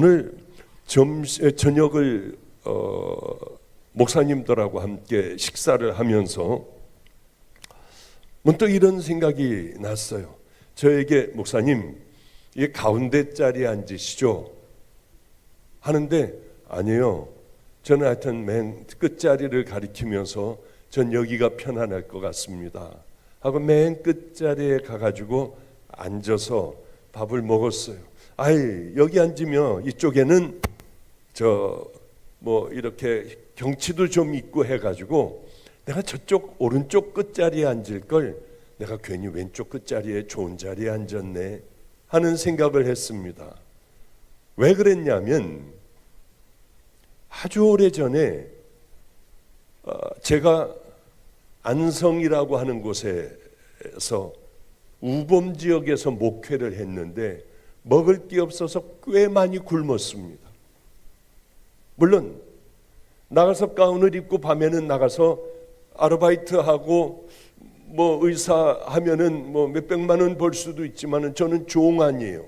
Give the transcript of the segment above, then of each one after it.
오늘 저녁을 목사님들하고 함께 식사를 하면서 문득 이런 생각이 났어요. 저에게 목사님, 이 가운데 자리에 앉으시죠 하는데, 아니요, 저는 하여튼 맨 끝자리를 가리키면서 전 여기가 편안할 것 같습니다 하고 맨 끝자리에 가가지고 앉아서 밥을 먹었어요. 아이, 여기 앉으면 이쪽에는 이렇게 경치도 좀 있고 해가지고 내가 저쪽 오른쪽 끝자리에 앉을 걸 내가 괜히 왼쪽 끝자리에 좋은 자리에 앉았네 하는 생각을 했습니다. 왜 그랬냐면 아주 오래전에 제가 안성이라고 하는 곳에서 우범 지역에서 목회를 했는데 먹을 게 없어서 꽤 많이 굶었습니다. 물론 나가서 가운을 입고 밤에는 나가서 아르바이트하고 의사 하면은 몇백만 원 벌 수도 있지만은 저는 종 아니에요.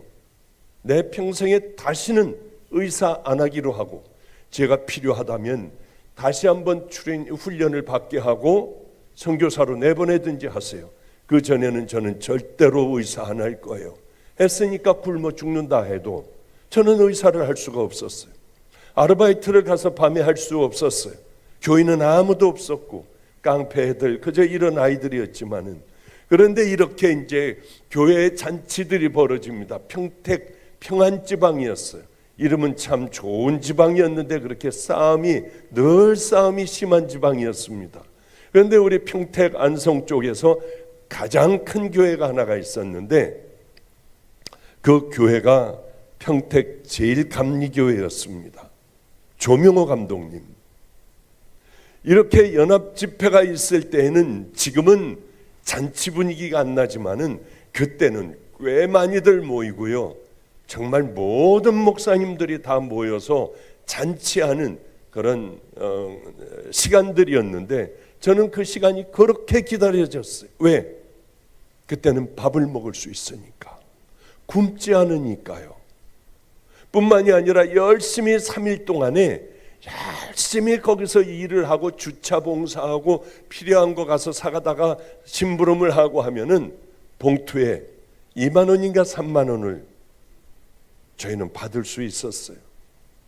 내 평생에 다시는 의사 안 하기로 하고, 제가 필요하다면 다시 한번 훈련을 받게 하고 선교사로 내보내든지 하세요. 그 전에는 저는 절대로 의사 안 할 거예요. 했으니까 굶어 죽는다 해도 저는 의사를 할 수가 없었어요. 아르바이트를 가서 밤에 할 수 없었어요. 교인은 아무도 없었고 깡패들 그저 이런 아이들이었지만은, 그런데 이렇게 이제 교회의 잔치들이 벌어집니다. 평택 평안지방이었어요. 이름은 참 좋은 지방이었는데 그렇게 늘 싸움이 심한 지방이었습니다. 그런데 우리 평택 안성 쪽에서 가장 큰 교회가 하나가 있었는데 그 교회가 평택 제일감리교회였습니다. 조명호 감독님. 이렇게 연합 집회가 있을 때에는, 지금은 잔치 분위기가 안 나지만은 그때는 꽤 많이들 모이고요, 정말 모든 목사님들이 다 모여서 잔치하는 그런 시간들이었는데, 저는 그 시간이 그렇게 기다려졌어요. 왜? 그때는 밥을 먹을 수 있으니까, 굶지 않으니까요. 뿐만이 아니라 열심히 3일 동안에 열심히 거기서 일을 하고 주차 봉사하고 필요한 거 가서 사가다가 심부름을 하고 하면은 봉투에 2만 원인가 3만 원을 저희는 받을 수 있었어요.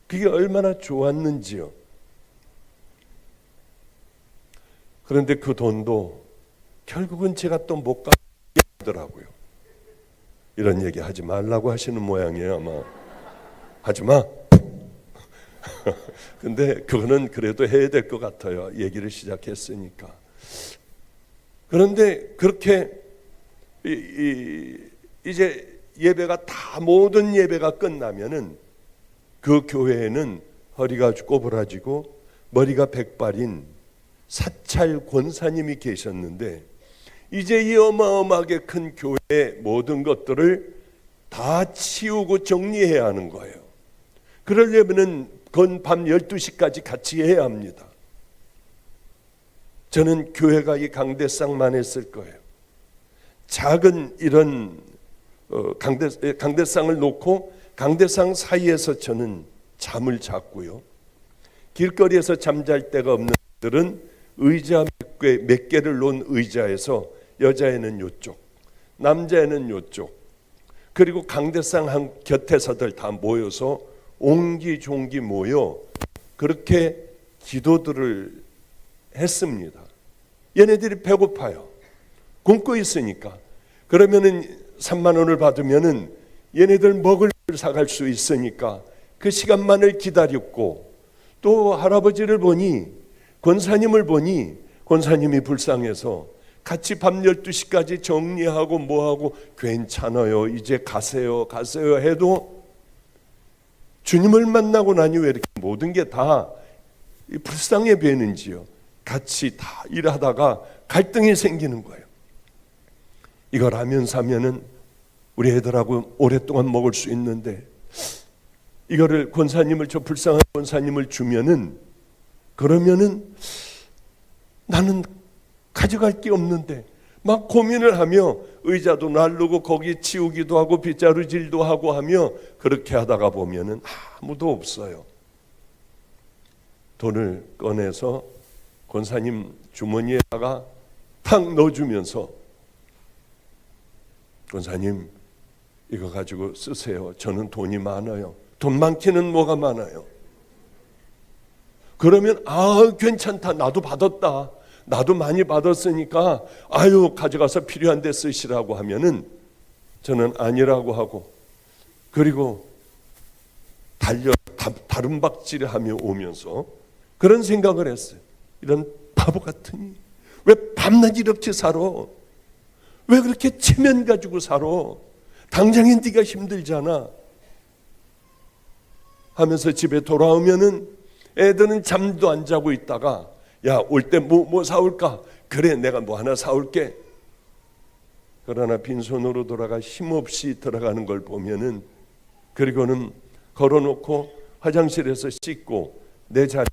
그게 얼마나 좋았는지요. 그런데 그 돈도 결국은 제가 또 못 갚더라고요. 이런 얘기 하지 말라고 하시는 모양이에요, 아마. 하지 마. 근데 그거는 그래도 해야 될 것 같아요. 얘기를 시작했으니까. 그런데 그렇게 이제 예배가 다, 모든 예배가 끝나면은 그 교회에는 허리가 꼬부라지고 머리가 백발인 사찰 권사님이 계셨는데, 이제 이 어마어마하게 큰 교회의 모든 것들을 다 치우고 정리해야 하는 거예요. 그러려면은 그건 밤 12시까지 같이 해야 합니다. 저는 교회가 이 강대상만 했을 거예요. 작은 이런 강대상을 놓고 강대상 사이에서 저는 잠을 잤고요. 길거리에서 잠잘 데가 없는 분들은 의자 몇 개를 놓은 의자에서 여자애는 이쪽, 남자애는 이쪽, 그리고 강대상 한 곁에서들 다 모여서 옹기종기 모여 그렇게 기도들을 했습니다. 얘네들이 배고파요. 굶고 있으니까. 그러면은 3만 원을 받으면은 얘네들 먹을 걸 사갈 수 있으니까 그 시간만을 기다렸고, 또 할아버지를 보니, 권사님을 보니 권사님이 불쌍해서 같이 밤 12시까지 정리하고 뭐하고, 괜찮아요, 이제 가세요 해도 주님을 만나고 나니 왜 이렇게 모든 게 다 불쌍해 보이는지요. 같이 다 일하다가 갈등이 생기는 거예요. 이거 라면 사면은 우리 애들하고 오랫동안 먹을 수 있는데, 이거를 권사님을, 저 불쌍한 권사님을 주면은, 그러면은 나는 가져갈 게 없는데 막 고민을 하며 의자도 날르고 거기 치우기도 하고 빗자루질도 하고 하며 그렇게 하다가 보면은 아무도 없어요. 돈을 꺼내서 권사님 주머니에다가 탁 넣어주면서 권사님 이거 가지고 쓰세요. 저는 돈이 많아요. 돈 많기는 뭐가 많아요. 그러면 괜찮다. 나도 받았다. 나도 많이 받았으니까 가져가서 필요한 데 쓰시라고 하면은 저는 아니라고 하고, 그리고 다름박질하며 오면서 그런 생각을 했어요. 이런 바보 같으니 왜 밤낮 이렇게 살아? 왜 그렇게 체면 가지고 살아? 당장에 네가 힘들잖아 하면서 집에 돌아오면은 애들은 잠도 안 자고 있다가 야, 올 때 뭐 사올까? 그래, 내가 뭐 하나 사올게. 그러나 빈손으로 돌아가 힘없이 들어가는 걸 보면은, 그리고는 걸어놓고 화장실에서 씻고 내 자리,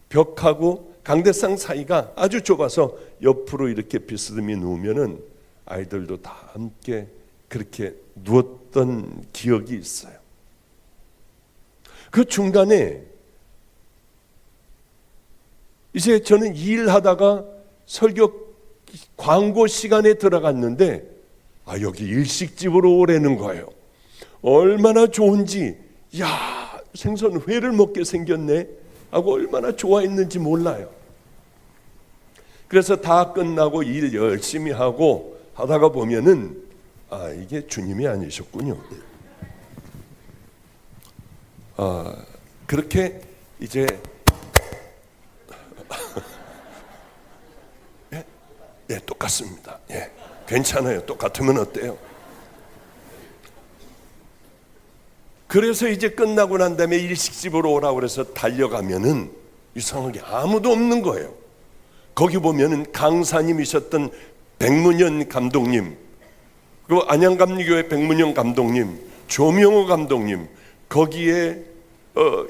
벽하고 강대상 사이가 아주 좁아서 옆으로 이렇게 비스듬히 누우면은 아이들도 다 함께 그렇게 누웠던 기억이 있어요. 그 중간에 이제 저는 일하다가 설교 광고 시간에 들어갔는데 여기 일식집으로 오라는 거예요. 얼마나 좋은지, 야, 생선회를 먹게 생겼네 하고 얼마나 좋아했는지 몰라요. 그래서 다 끝나고 일 열심히 하고 하다가 보면은 이게 주님이 아니셨군요. 그렇게 이제 예, 똑같습니다. 예, 괜찮아요. 똑같으면 어때요? 그래서 이제 끝나고 난 다음에 일식집으로 오라고 그래서 달려가면은 이상하게 아무도 없는 거예요. 거기 보면은 강사님이셨던 백문현 감독님, 그리고 안양감리교회 백문현 감독님, 조명호 감독님, 거기에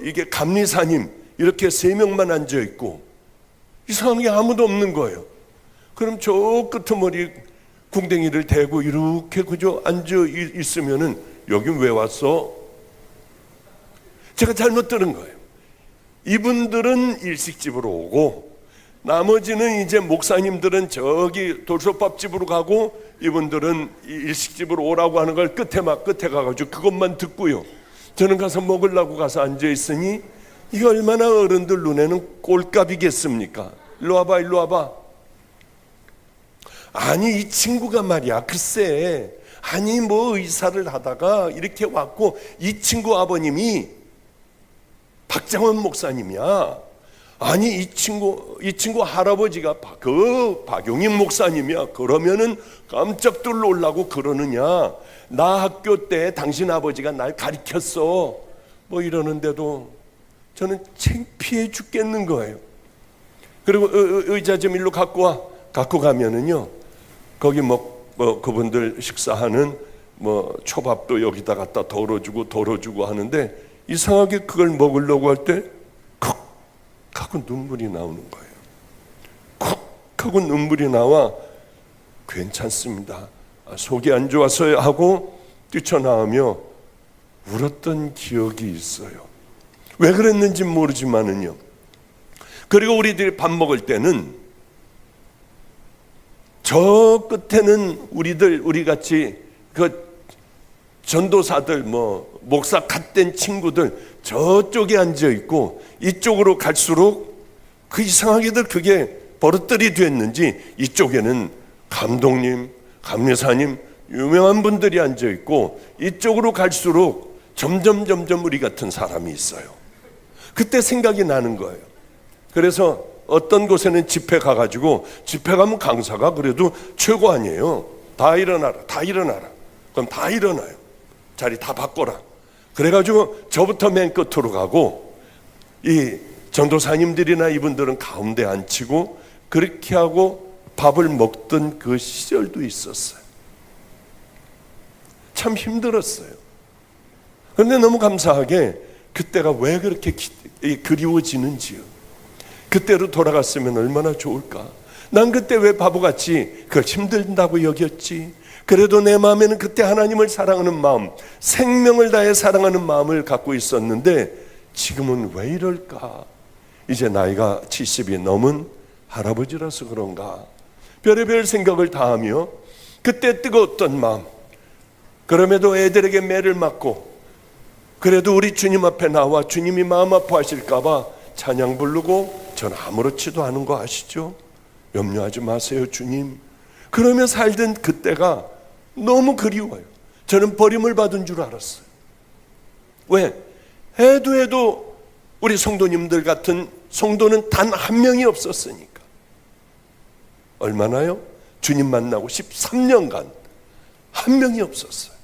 이게 감리사님, 이렇게 3명만 앉아 있고 이상하게 아무도 없는 거예요. 그럼 저 끄트머리 궁뎅이를 대고 이렇게 그저 앉아 있으면은 여긴 왜 왔어? 제가 잘못 들은 거예요. 이분들은 일식집으로 오고 나머지는 이제 목사님들은 저기 돌솥밥집으로 가고 이분들은 일식집으로 오라고 하는 걸 끝에 가가지고 그것만 듣고요. 저는 가서 먹으려고 가서 앉아 있으니 이게 얼마나 어른들 눈에는 꼴값이겠습니까? 일로 와봐. 아니 이 친구가 말이야, 글쎄, 아니 뭐 의사를 하다가 이렇게 왔고 이 친구 아버님이 박장원 목사님이야. 아니 이 친구 할아버지가 그 박용인 목사님이야. 그러면은 깜짝 놀라고 그러느냐? 나 학교 때 당신 아버지가 날 가르쳤어. 뭐 이러는데도 저는 창피해 죽겠는 거예요. 그리고 의자 좀 일로 갖고 가면은요, 거기 그분들 식사하는 초밥도 여기다 갖다 덜어주고 하는데 이상하게 그걸 먹으려고 할 때 쿡 하고 눈물이 나오는 거예요. 쿡 하고 눈물이 나와 괜찮습니다, 속이 안 좋아서요 하고 뛰쳐나오며 울었던 기억이 있어요. 왜 그랬는지 모르지만은요. 그리고 우리들이 밥 먹을 때는 저 끝에는 우리 같이 그 전도사들 목사 갓된 친구들 저쪽에 앉아 있고 이쪽으로 갈수록 그 이상하게들 그게 버릇들이 됐는지 이쪽에는 감독님, 감리사님 유명한 분들이 앉아 있고 이쪽으로 갈수록 점점 우리 같은 사람이 있어요. 그때 생각이 나는 거예요. 그래서 어떤 곳에는 집회 가가지고 집회 가면 강사가 그래도 최고 아니에요. 다 일어나라. 그럼 다 일어나요. 자리 다 바꿔라. 그래가지고 저부터 맨 끝으로 가고 이 전도사님들이나 이분들은 가운데 앉히고 그렇게 하고 밥을 먹던 그 시절도 있었어요. 참 힘들었어요. 그런데 너무 감사하게 그때가 왜 그렇게 그리워지는지요. 그때로 돌아갔으면 얼마나 좋을까. 난 그때 왜 바보같이 그걸 힘들다고 여겼지? 그래도 내 마음에는 그때 하나님을 사랑하는 마음, 생명을 다해 사랑하는 마음을 갖고 있었는데 지금은 왜 이럴까? 이제 나이가 70이 넘은 할아버지라서 그런가? 별의별 생각을 다 하며 그때 뜨거웠던 마음, 그럼에도 애들에게 매를 맞고 그래도 우리 주님 앞에 나와 주님이 마음 아파하실까 봐 찬양 부르고 전 아무렇지도 않은 거 아시죠? 염려하지 마세요 주님. 그러며 살던 그때가 너무 그리워요. 저는 버림을 받은 줄 알았어요. 왜? 해도 우리 성도님들 같은 성도는 단 한 명이 없었으니까. 얼마나요? 주님 만나고 13년간 한 명이 없었어요.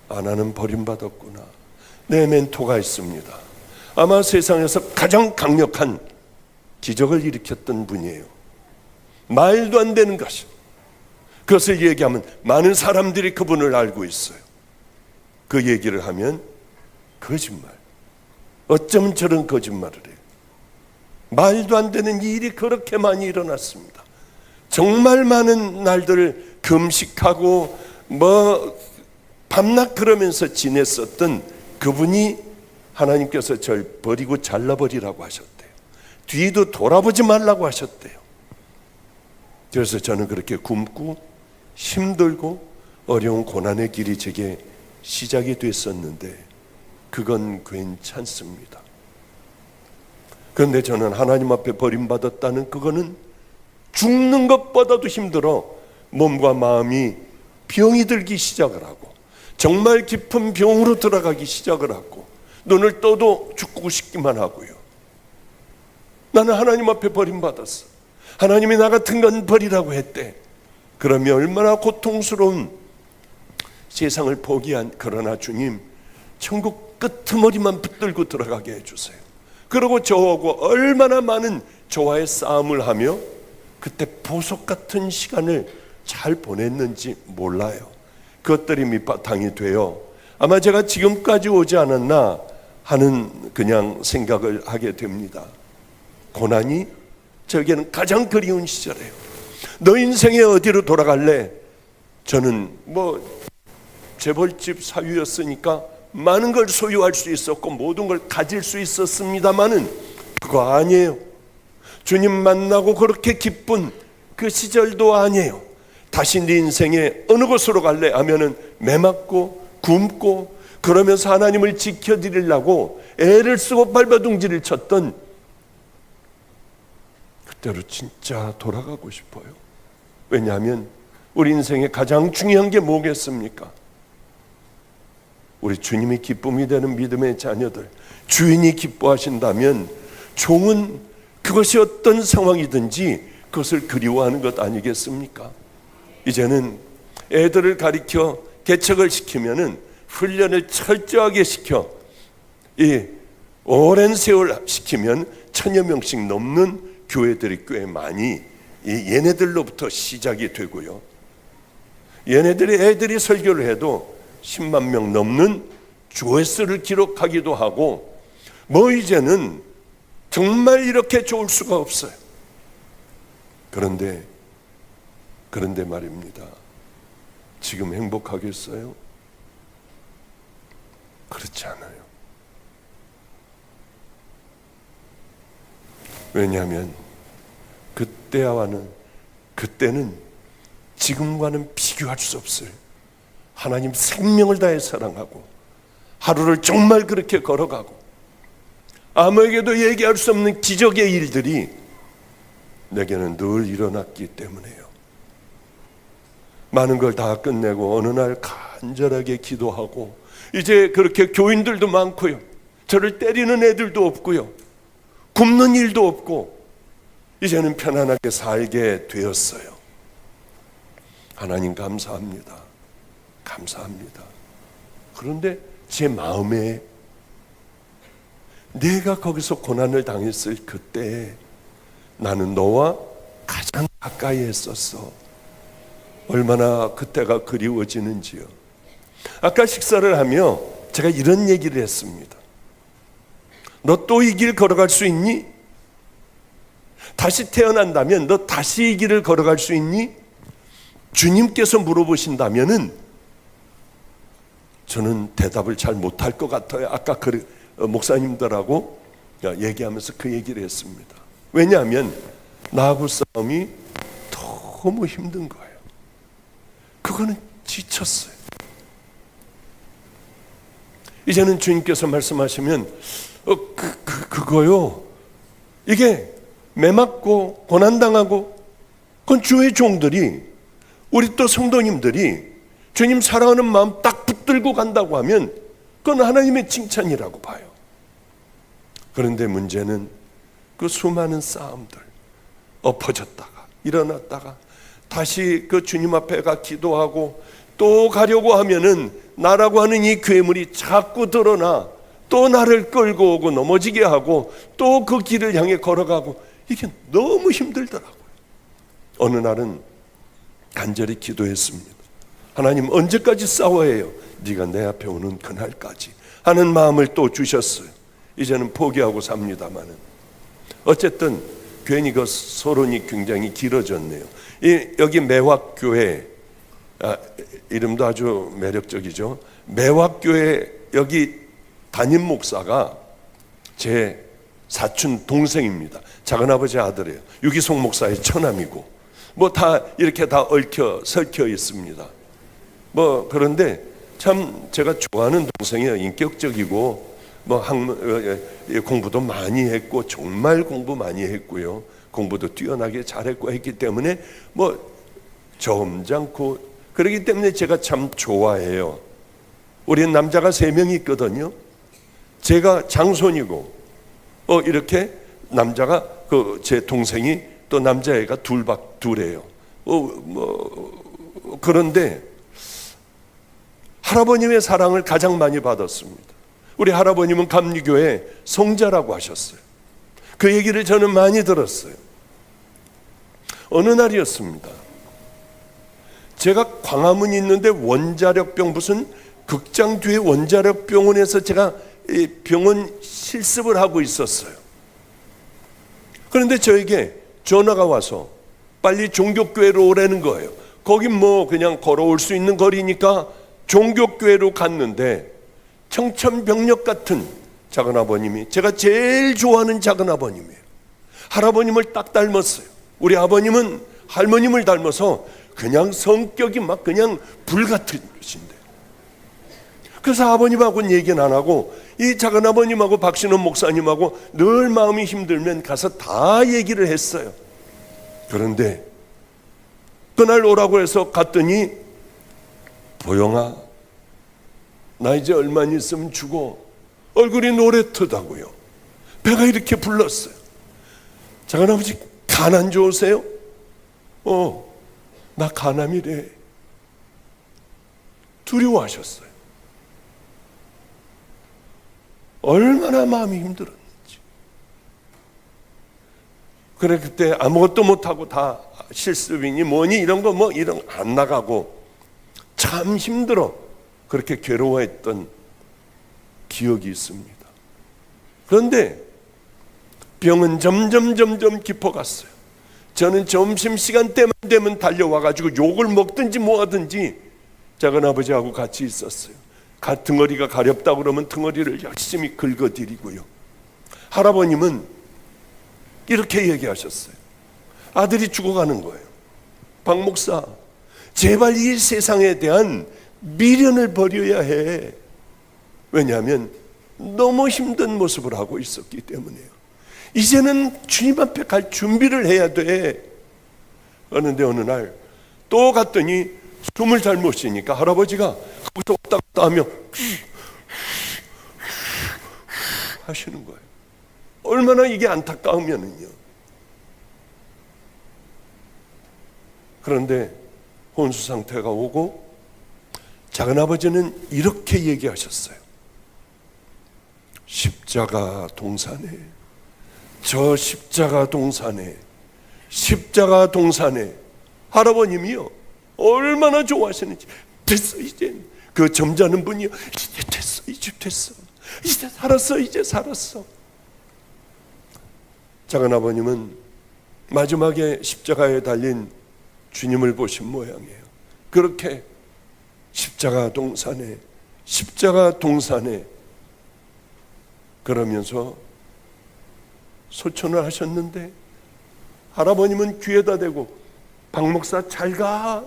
나는 버림받았구나. 내 멘토가 있습니다. 아마 세상에서 가장 강력한 기적을 일으켰던 분이에요. 말도 안 되는 것이. 그것을 얘기하면 많은 사람들이 그분을 알고 있어요. 그 얘기를 하면 거짓말. 어쩌면 저런 거짓말을 해요. 말도 안 되는 일이 그렇게 많이 일어났습니다. 정말 많은 날들을 금식하고 밤낮 그러면서 지냈었던 그분이 하나님께서 절 버리고 잘라버리라고 하셨대요. 뒤도 돌아보지 말라고 하셨대요. 그래서 저는 그렇게 굶고 힘들고 어려운 고난의 길이 제게 시작이 됐었는데 그건 괜찮습니다. 그런데 저는 하나님 앞에 버림받았다는 그거는 죽는 것보다도 힘들어 몸과 마음이 병이 들기 시작을 하고 정말 깊은 병으로 들어가기 시작을 하고 눈을 떠도 죽고 싶기만 하고요. 나는 하나님 앞에 버림받았어. 하나님이 나 같은 건 버리라고 했대. 그러면 얼마나 고통스러운 세상을 포기한, 그러나 주님 천국 끄트머리만 붙들고 들어가게 해주세요. 그리고 저하고 얼마나 많은 저와의 싸움을 하며 그때 보석 같은 시간을 잘 보냈는지 몰라요. 그것들이 밑바탕이 되어 아마 제가 지금까지 오지 않았나 하는 그냥 생각을 하게 됩니다. 고난이 저에게는 가장 그리운 시절이에요. 너 인생에 어디로 돌아갈래? 저는 재벌집 사위였으니까 많은 걸 소유할 수 있었고 모든 걸 가질 수 있었습니다마는 그거 아니에요. 주님 만나고 그렇게 기쁜 그 시절도 아니에요. 다시 네 인생에 어느 곳으로 갈래 하면은 매맞고 굶고 그러면서 하나님을 지켜드리려고 애를 쓰고 발버둥지를 쳤던 그때로 진짜 돌아가고 싶어요. 왜냐하면 우리 인생에 가장 중요한 게 뭐겠습니까? 우리 주님이 기쁨이 되는 믿음의 자녀들, 주인이 기뻐하신다면 종은 그것이 어떤 상황이든지 그것을 그리워하는 것 아니겠습니까? 이제는 애들을 가리켜 개척을 시키면은 훈련을 철저하게 시켜 오랜 세월 시키면 1000여 명씩 넘는 교회들이 꽤 많이 얘네들로부터 시작이 되고요. 애들이 설교를 해도 10만 명 넘는 조회수를 기록하기도 하고 이제는 정말 이렇게 좋을 수가 없어요. 그런데 말입니다. 지금 행복하겠어요? 그렇지 않아요. 왜냐하면 그때는 지금과는 비교할 수 없어요. 하나님 생명을 다해 사랑하고 하루를 정말 그렇게 걸어가고 아무에게도 얘기할 수 없는 기적의 일들이 내게는 늘 일어났기 때문에요. 많은 걸 다 끝내고 어느 날 간절하게 기도하고 이제 그렇게 교인들도 많고요. 저를 때리는 애들도 없고요. 굶는 일도 없고 이제는 편안하게 살게 되었어요. 하나님 감사합니다. 감사합니다. 그런데 제 마음에 내가 거기서 고난을 당했을 그때 나는 너와 가장 가까이 했었어. 얼마나 그때가 그리워지는지요. 아까 식사를 하며 제가 이런 얘기를 했습니다. 너 또 이 길 걸어갈 수 있니? 다시 태어난다면 너 다시 이 길을 걸어갈 수 있니? 주님께서 물어보신다면은 저는 대답을 잘 못할 것 같아요. 아까 목사님들하고 얘기하면서 그 얘기를 했습니다. 왜냐하면 나하고 싸움이 너무 힘든 거예요. 그거는 지쳤어요. 이제는 주님께서 말씀하시면 그거요, 이게 매맞고 고난당하고, 그건 주의 종들이, 우리 또 성도님들이 주님 사랑하는 마음 딱 붙들고 간다고 하면 그건 하나님의 칭찬이라고 봐요. 그런데 문제는 그 수많은 싸움들, 엎어졌다가 일어났다가 다시 그 주님 앞에 가 기도하고 또 가려고 하면은 나라고 하는 이 괴물이 자꾸 드러나 또 나를 끌고 오고 넘어지게 하고 또 그 길을 향해 걸어가고, 이게 너무 힘들더라고요. 어느 날은 간절히 기도했습니다. 하나님, 언제까지 싸워야 해요? 네가 내 앞에 오는 그날까지 하는 마음을 또 주셨어요. 이제는 포기하고 삽니다마는 어쨌든 괜히 그 서론이 굉장히 길어졌네요. 여기 매화교회, 이름도 아주 매력적이죠. 매화교회 여기 담임 목사가 제 사촌 동생입니다. 작은아버지 아들이에요. 유기송 목사의 처남이고, 뭐 다 이렇게 다 설켜 있습니다. 뭐 그런데 참 제가 좋아하는 동생이에요. 인격적이고 뭐 공부도 많이 했고, 정말 공부 많이 했고요. 공부도 뛰어나게 잘했고 했기 때문에 뭐 점잖고, 그렇기 때문에 제가 참 좋아해요. 우리 남자가 3명이 있거든요. 제가 장손이고, 이렇게 남자가 제 동생이 또 남자애가 둘이에요. 그런데 할아버님의 사랑을 가장 많이 받았습니다. 우리 할아버님은 감리교회 성자라고 하셨어요. 그 얘기를 저는 많이 들었어요. 어느 날이었습니다. 제가 광화문에 있는데 원자력병, 무슨 극장 뒤에 원자력병원에서 제가 병원 실습을 하고 있었어요. 그런데 저에게 전화가 와서 빨리 종교교회로 오라는 거예요. 거긴 뭐 그냥 걸어올 수 있는 거리니까 종교교회로 갔는데, 청천벽력 같은 작은아버님이, 제가 제일 좋아하는 작은아버님이에요. 할아버님을 딱 닮았어요. 우리 아버님은 할머님을 닮아서 그냥 성격이 막 그냥 불같은 것인데, 그래서 아버님하고는 얘기는 안 하고 이 작은아버님하고 박신원 목사님하고 늘 마음이 힘들면 가서 다 얘기를 했어요. 그런데 그날 오라고 해서 갔더니, 보영아, 나 이제 얼마 있으면 죽어. 얼굴이 노랗다고요. 배가 이렇게 불렀어요. 작은아버지, 간안 좋으세요? 나 간암이래. 두려워하셨어요. 얼마나 마음이 힘들었는지. 그래, 그때 아무것도 못하고 다 실습이니 뭐니 이런 거 안 나가고 참 힘들어 그렇게 괴로워했던 기억이 있습니다. 그런데 병은 점점 깊어갔어요. 저는 점심시간 때만 되면 달려와가지고 욕을 먹든지 뭐하든지 작은아버지하고 같이 있었어요. 등어리가 가렵다고 그러면 등어리를 열심히 긁어드리고요. 할아버님은 이렇게 얘기하셨어요. 아들이 죽어가는 거예요. 박 목사, 제발 이 세상에 대한 미련을 버려야 해. 왜냐하면 너무 힘든 모습을 하고 있었기 때문에요. 이제는 주님 앞에 갈 준비를 해야 돼. 그런데 어느 날 또 갔더니 숨을 잘 못 쉬니까 할아버지가 거기서 왔다 갔다 하며 하시는 거예요. 얼마나 이게 안타까우면은요. 그런데 혼수 상태가 오고 작은아버지는 이렇게 얘기하셨어요. 십자가 동산에, 저 십자가 동산에, 십자가 동산에. 할아버님이요 얼마나 좋아하시는지. 됐어, 이제 그 점잖은 분이요, 이제 됐어, 이제 됐어, 이제 살았어, 이제 살았어. 작은아버님은 마지막에 십자가에 달린 주님을 보신 모양이에요. 그렇게 십자가 동산에 그러면서 소천을 하셨는데, 할아버님은 귀에다 대고 박 목사 잘 가,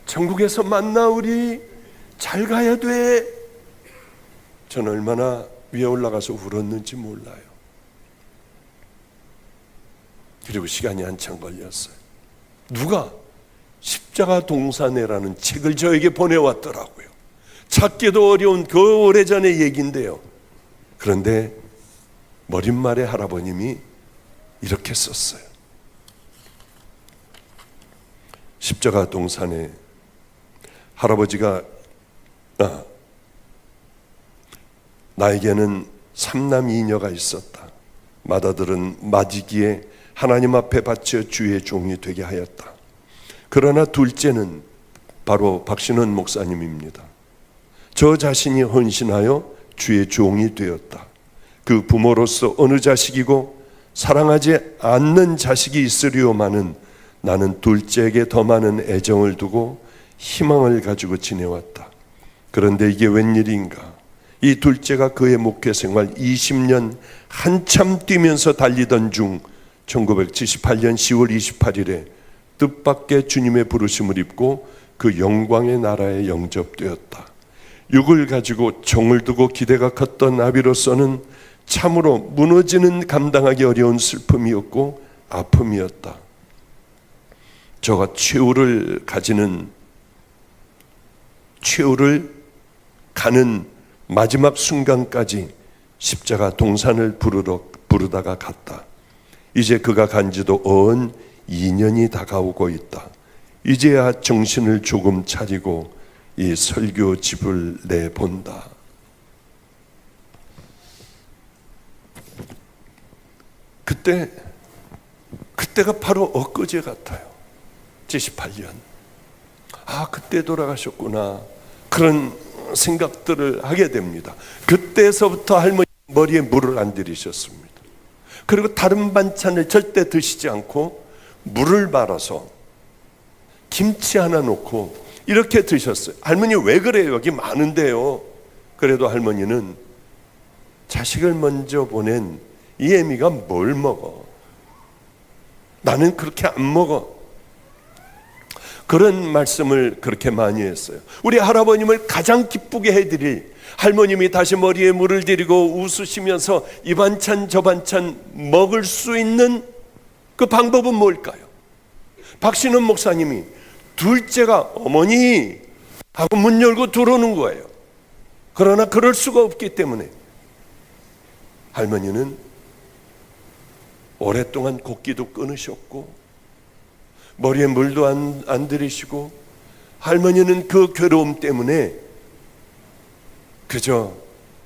천국에서 만나, 우리 잘 가야 돼. 저는 얼마나 위에 올라가서 울었는지 몰라요. 그리고 시간이 한참 걸렸어요. 누가 십자가 동산에라는 책을 저에게 보내왔더라고요. 찾기도 어려운 그 오래전의 얘기인데요. 그런데 머릿말에 할아버님이 이렇게 썼어요. 십자가 동산에 할아버지가 나에게는 삼남 이녀가 있었다. 맏아들은 맞이기에 하나님 앞에 바쳐 주의 종이 되게 하였다. 그러나 둘째는 바로 박신원 목사님입니다. 저 자신이 헌신하여 주의 종이 되었다. 그 부모로서 어느 자식이고 사랑하지 않는 자식이 있으리오마는 나는 둘째에게 더 많은 애정을 두고 희망을 가지고 지내왔다. 그런데 이게 웬일인가? 이 둘째가 그의 목회 생활 20년 한참 뛰면서 달리던 중 1978년 10월 28일에 뜻밖의 주님의 부르심을 입고 그 영광의 나라에 영접되었다. 육을 가지고 종을 두고 기대가 컸던 아비로서는 참으로 무너지는 감당하기 어려운 슬픔이었고 아픔이었다. 저가 최후를 가는 마지막 순간까지 십자가 동산을 부르다가 갔다. 이제 그가 간 지도 어언 2년이 다가오고 있다. 이제야 정신을 조금 차리고 이 설교집을 내본다. 그때가 바로 엊그제 같아요. 78년. 그때 돌아가셨구나. 그런 생각들을 하게 됩니다. 그때서부터 할머니 머리에 물을 안 들이셨습니다. 그리고 다른 반찬을 절대 드시지 않고 물을 말아서 김치 하나 놓고 이렇게 드셨어요. 할머니 왜 그래요? 여기 많은데요. 그래도 할머니는 자식을 먼저 보낸 이 애미가 뭘 먹어? 나는 그렇게 안 먹어. 그런 말씀을 그렇게 많이 했어요. 우리 할아버님을 가장 기쁘게 해드릴, 할머님이 다시 머리에 물을 들이고 웃으시면서 이 반찬 저 반찬 먹을 수 있는 그 방법은 뭘까요? 박신원 목사님이 둘째가 어머니 하고 문 열고 들어오는 거예요. 그러나 그럴 수가 없기 때문에 할머니는 오랫동안 곡기도 끊으셨고 머리에 물도 안 들이시고, 할머니는 그 괴로움 때문에 그저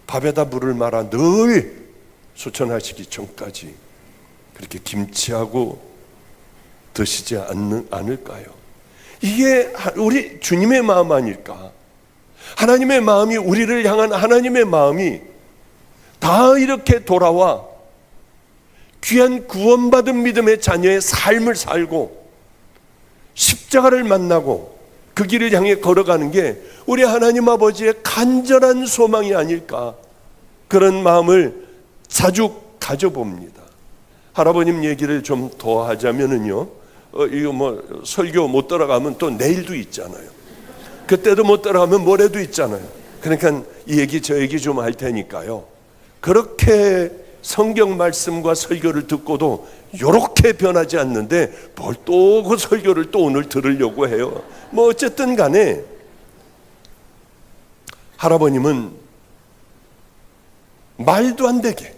밥에다 물을 말아 늘 소천하시기 전까지 그렇게 김치하고 드시지 않을까요? 이게 우리 주님의 마음 아닐까? 하나님의 마음이, 우리를 향한 하나님의 마음이 다 이렇게 돌아와 귀한 구원받은 믿음의 자녀의 삶을 살고 십자가를 만나고 그 길을 향해 걸어가는 게 우리 하나님 아버지의 간절한 소망이 아닐까, 그런 마음을 자주 가져봅니다. 할아버님 얘기를 좀 더 하자면은요, 이거 설교 못 따라가면 또 내일도 있잖아요. 그때도 못 따라가면 모레도 있잖아요. 그러니까 이 얘기 저 얘기 좀 할 테니까요. 그렇게 성경 말씀과 설교를 듣고도 이렇게 변하지 않는데 뭘 또 그 설교를 또 오늘 들으려고 해요. 어쨌든 간에 할아버님은 말도 안 되게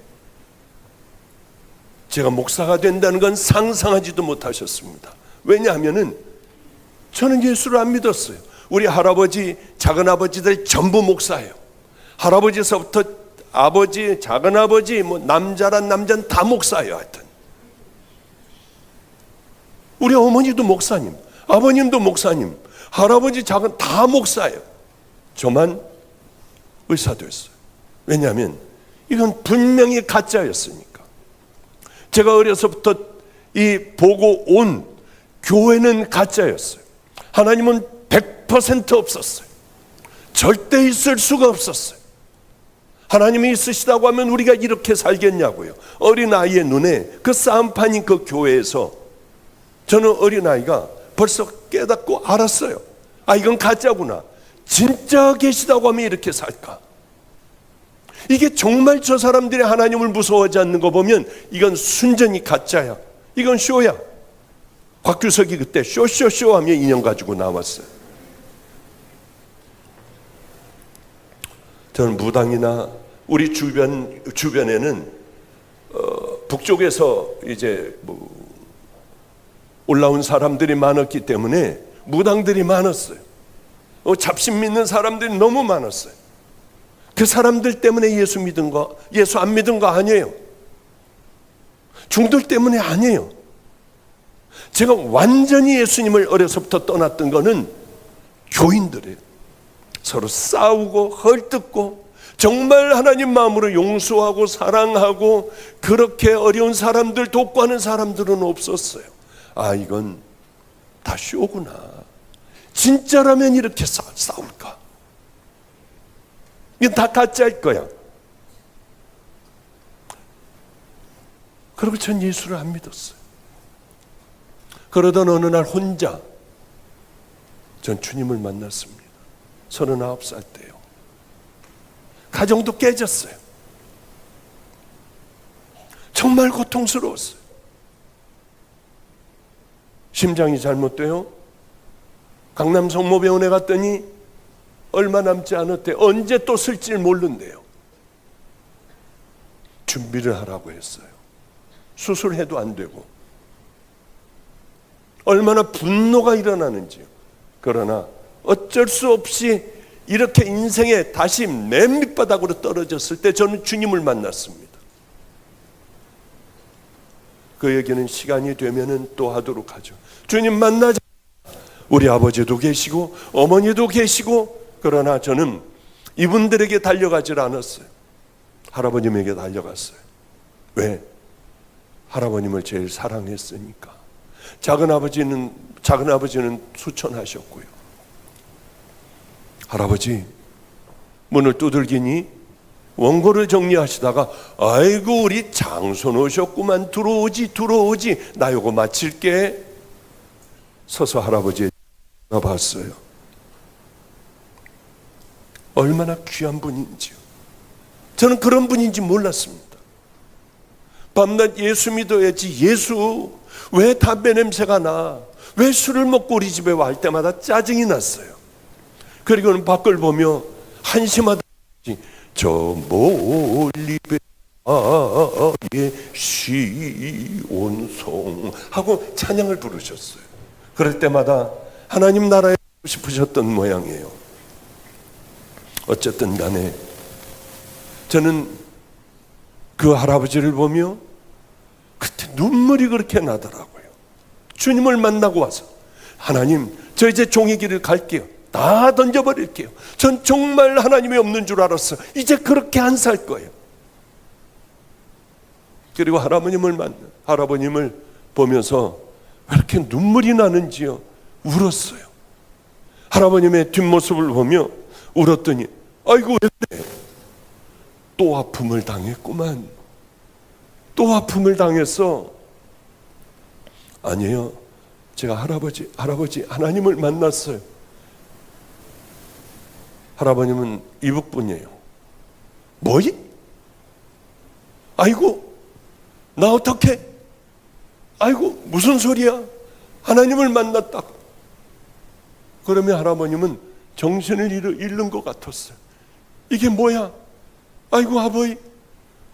제가 목사가 된다는 건 상상하지도 못하셨습니다. 왜냐하면은 저는 예수를 안 믿었어요. 우리 할아버지, 작은아버지들 전부 목사예요. 할아버지서부터 아버지, 작은아버지, 남자란 남자는 다 목사예요. 하여튼 우리 어머니도 목사님, 아버님도 목사님, 할아버지, 작은 다 목사예요. 저만 의사 됐어요. 왜냐하면 이건 분명히 가짜였으니까. 제가 어려서부터 이 보고 온 교회는 가짜였어요. 하나님은 100% 없었어요. 절대 있을 수가 없었어요. 하나님이 있으시다고 하면 우리가 이렇게 살겠냐고요. 어린아이의 눈에 그 싸움판인 그 교회에서 저는 어린아이가 벌써 깨닫고 알았어요. 아, 이건 가짜구나. 진짜 계시다고 하면 이렇게 살까? 이게 정말 저 사람들이 하나님을 무서워하지 않는 거 보면 이건 순전히 가짜야. 이건 쇼야. 곽규석이 그때 쇼 하며 인형 가지고 나왔어요. 저는 무당이나 우리 주변에는 북쪽에서 이제 올라온 사람들이 많았기 때문에 무당들이 많았어요. 잡신 믿는 사람들이 너무 많았어요. 그 사람들 때문에 예수 믿은 거, 예수 안 믿은 거 아니에요. 중들 때문에 아니에요. 제가 완전히 예수님을 어려서부터 떠났던 거는 교인들이에요. 서로 싸우고 헐뜯고 정말 하나님 마음으로 용서하고 사랑하고 그렇게 어려운 사람들 돕고 하는 사람들은 없었어요. 아, 이건 다 쇼구나. 진짜라면 이렇게 싸울까? 이건 다 가짜일 거야. 그리고 전 예수를 안 믿었어요. 그러던 어느 날 혼자 전 주님을 만났습니다. 39살 때요. 가정도 깨졌어요. 정말 고통스러웠어요. 심장이 잘못돼요. 강남 성모병원에 갔더니 얼마 남지 않았대. 언제 또 쓸지 모른대요. 준비를 하라고 했어요. 수술해도 안 되고. 얼마나 분노가 일어나는지요. 그러나 어쩔 수 없이 이렇게 인생에 다시 맨 밑바닥으로 떨어졌을 때 저는 주님을 만났습니다. 그 얘기는 시간이 되면은 또 하도록 하죠. 주님 만나자. 우리 아버지도 계시고 어머니도 계시고, 그러나 저는 이분들에게 달려가질 않았어요. 할아버님에게 달려갔어요. 왜? 할아버님을 제일 사랑했으니까. 작은 아버지는 수천하셨고요. 할아버지, 문을 두들기니 원고를 정리하시다가 아이고 우리 장손 오셨구만. 들어오지. 나 요거 마칠게. 서서 할아버지의 봤어요. 얼마나 귀한 분인지요. 저는 그런 분인지 몰랐습니다. 밤낮 예수 믿어야지. 예수 왜 담배 냄새가 나? 왜 술을 먹고 우리 집에 와 할 때마다 짜증이 났어요. 그리고는 밖을 보며 한심하다. 저 멀리 배아의 시온송 하고 찬양을 부르셨어요. 그럴 때마다 하나님 나라에 가고 싶으셨던 모양이에요. 어쨌든 간에 저는 그 할아버지를 보며 그때 눈물이 그렇게 나더라고요. 주님을 만나고 와서 하나님, 저 이제 종의 길을 갈게요. 다 던져버릴게요. 전 정말 하나님이 없는 줄 알았어요. 이제 그렇게 안 살 거예요. 그리고 할아버님을 보면서 왜 이렇게 눈물이 나는지요. 울었어요. 할아버님의 뒷모습을 보며 울었더니 아이고 왜 그래? 또 아픔을 당했구만. 또 아픔을 당했어. 아니에요. 제가 할아버지 하나님을 만났어요. 할아버님은 이북분이에요. 뭐이? 아이고 나 어떡해? 아이고 무슨 소리야? 하나님을 만났다고. 그러면 할아버님은 정신을 잃는 것 같았어요. 이게 뭐야? 아이고 아버지,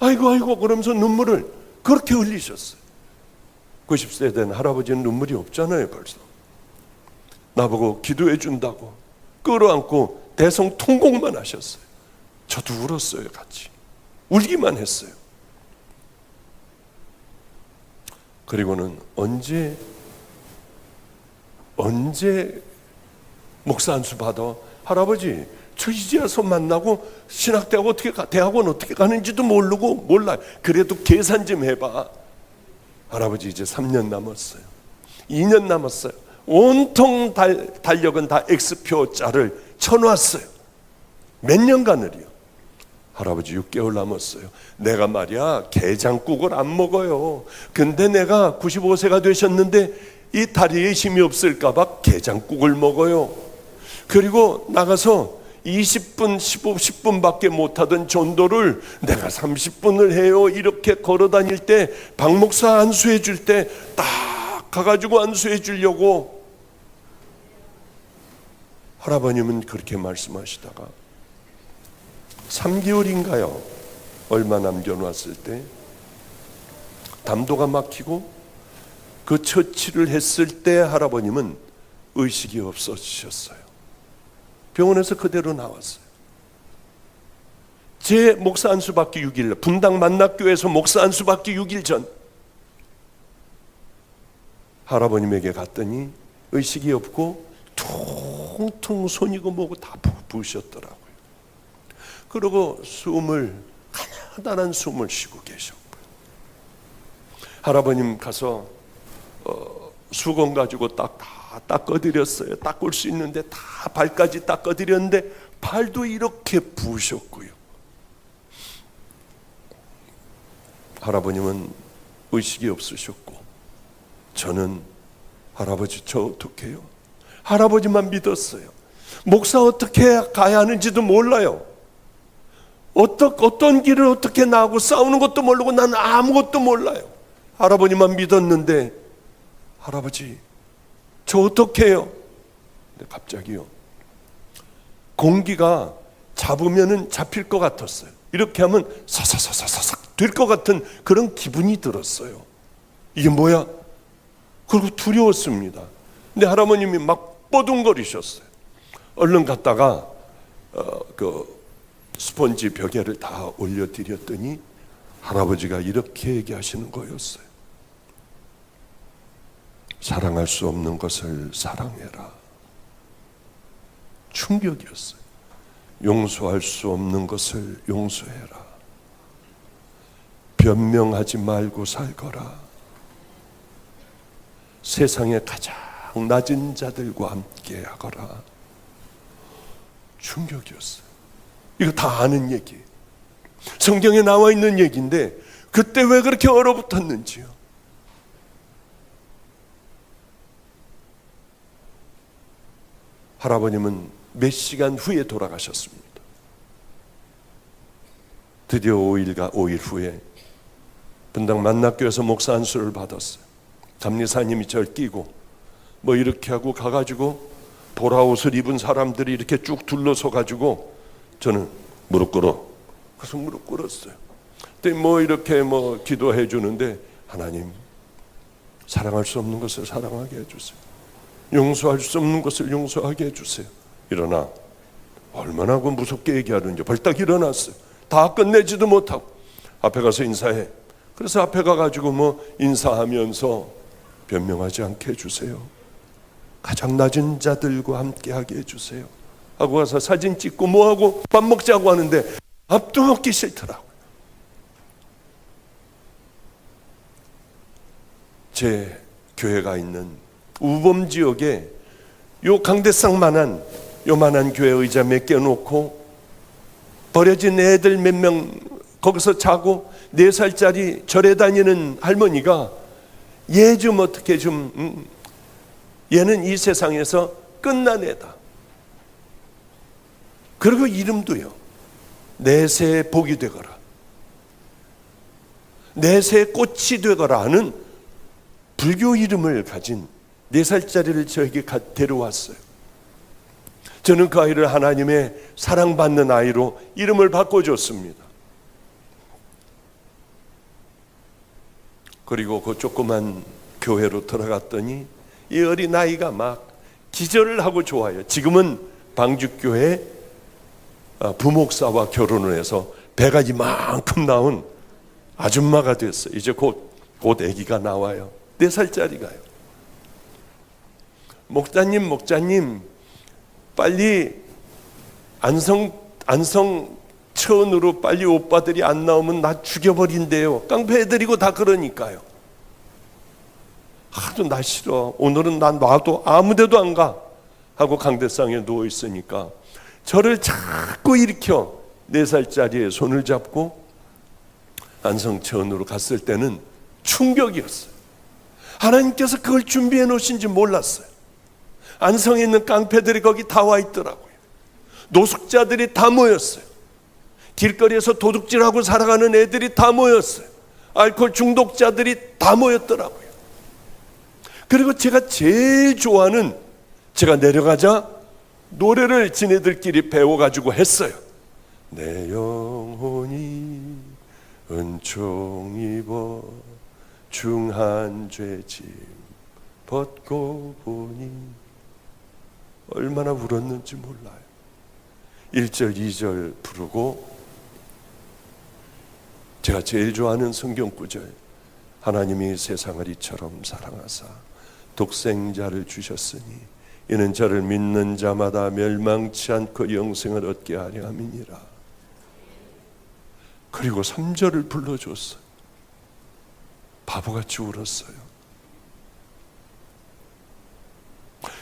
아이고 그러면서 눈물을 그렇게 흘리셨어요. 90세 된 할아버지는 눈물이 없잖아요. 벌써 나보고 기도해 준다고 끌어안고 대성통곡만 하셨어요. 저도 울었어요. 같이 울기만 했어요. 그리고는 언제 목사 안수 받아? 할아버지 저 이제 와서 만나고 신학대학 어떻게 가, 대학원 어떻게 가는지도 모르고 몰라요. 그래도 계산 좀 해봐. 할아버지 이제 3년 남았어요. 2년 남았어요. 온통 달력은 다 X표자를 쳐놨어요. 몇 년간을요. 할아버지 6개월 남았어요. 내가 말이야 게장국을 안 먹어요. 근데 내가 95세가 되셨는데 이 다리에 힘이 없을까 봐 게장국을 먹어요. 그리고 나가서 20분, 10분밖에 못하던 전도를 내가 30분을 해요. 이렇게 걸어 다닐 때 박 목사 안수해 줄 때 딱 가가지고 안수해 주려고 할아버님은 그렇게 말씀하시다가 3개월인가요? 얼마 남겨놨을 때 담도가 막히고 그 처치를 했을 때 할아버님은 의식이 없어지셨어요. 병원에서 그대로 나왔어요. 제 목사 안수 받기 6일, 분당 만납교회에서 목사 안수 받기 6일 전 할아버님에게 갔더니 의식이 없고 퉁퉁 손이고 뭐고 다 부으셨더라고요. 그리고 가나다란 숨을 쉬고 계셨고요. 할아버님 가서 수건 가지고 다 닦아드렸어요. 닦을 수 있는데 다 발까지 닦아드렸는데 발도 이렇게 부으셨고요. 할아버님은 의식이 없으셨고 저는 할아버지 저 어떡해요? 할아버지만 믿었어요. 목사 어떻게 가야 하는지도 몰라요. 어떤 길을 어떻게 나가고 싸우는 것도 모르고 나는 아무것도 몰라요. 할아버지만 믿었는데 할아버지 저 어떻게 해요? 근데 갑자기요 공기가 잡으면은 잡힐 것 같았어요. 이렇게 하면 사사사사삭 될 것 같은 그런 기분이 들었어요. 이게 뭐야? 그리고 두려웠습니다. 근데 할아버님이 막 뻐둥거리셨어요. 얼른 갔다가 그 스펀지 벽에를 다 올려드렸더니 할아버지가 이렇게 얘기하시는 거였어요. 사랑할 수 없는 것을 사랑해라. 충격이었어요. 용서할 수 없는 것을 용서해라. 변명하지 말고 살거라. 세상에 가장 낮은 자들과 함께 하거라. 충격이었어요. 이거 다 아는 얘기예요. 성경에 나와 있는 얘기인데 그때 왜 그렇게 얼어붙었는지요. 할아버님은 몇 시간 후에 돌아가셨습니다. 드디어 5일 후에 분당 만납교회에서 목사 안수를 받았어요. 감리사님이 절 끼고 뭐 이렇게 하고 가가지고 보라옷을 입은 사람들이 이렇게 쭉 둘러서 가지고 저는 무릎 꿇어. 그래서 무릎 꿇었어요. 그때 뭐 이렇게 뭐 기도해 주는데 하나님 사랑할 수 없는 것을 사랑하게 해주세요. 용서할 수 없는 것을 용서하게 해주세요. 일어나. 얼마나 그 무섭게 얘기하는지 벌떡 일어났어요. 다 끝내지도 못하고 앞에 가서 인사해. 그래서 앞에 가가지고 뭐 인사하면서 변명하지 않게 해주세요. 가장 낮은 자들과 함께 하게 해주세요 하고 가서 사진 찍고 뭐하고 밥 먹자고 하는데 밥도 먹기 싫더라고요. 제 교회가 있는 우범지역에 요 강대상만한 요만한 교회 의자 몇 개 놓고 버려진 애들 몇 명 거기서 자고 4살짜리 절에 다니는 할머니가 얘 좀 어떻게 좀 얘는 이 세상에서 끝난 애다. 그리고 이름도요. 내새의 복이 되거라. 내새의 꽃이 되거라 하는 불교 이름을 가진 4살짜리를 저에게 데려왔어요. 저는 그 아이를 하나님의 사랑받는 아이로 이름을 바꿔줬습니다. 그리고 그 조그만 교회로 들어갔더니 이 어린아이가 막 기절을 하고 좋아요. 지금은 방주교회 부목사와 결혼을 해서 배가 이만큼 나온 아줌마가 됐어요. 이제 곧 아기가 나와요. 4살짜리가요. 목사님 빨리 안성천으로 빨리 오빠들이 안 나오면 나 죽여버린대요. 깡패 애들이고 다 그러니까요. 하도 나 싫어, 오늘은 난 놔도 아무 데도 안 가 하고 강대상에 누워 있으니까 저를 자꾸 일으켜 4살짜리의 손을 잡고 안성천으로 갔을 때는 충격이었어요. 하나님께서 그걸 준비해 놓으신지 몰랐어요. 안성에 있는 깡패들이 거기 다 와 있더라고요. 노숙자들이 다 모였어요. 길거리에서 도둑질하고 살아가는 애들이 다 모였어요. 알코올 중독자들이 다 모였더라고요. 그리고 제가 제일 좋아하는, 제가 내려가자 노래를 지네들끼리 배워가지고 했어요. 내 영혼이 은총 입어 중한 죄짐 벗고 보니, 얼마나 울었는지 몰라요. 1절 2절 부르고 제가 제일 좋아하는 성경 구절, 하나님이 세상을 이처럼 사랑하사 독생자를 주셨으니 이는 저를 믿는 자마다 멸망치 않고 영생을 얻게 하려 함이니라. 그리고 3절을 불러줬어요. 바보같이 울었어요.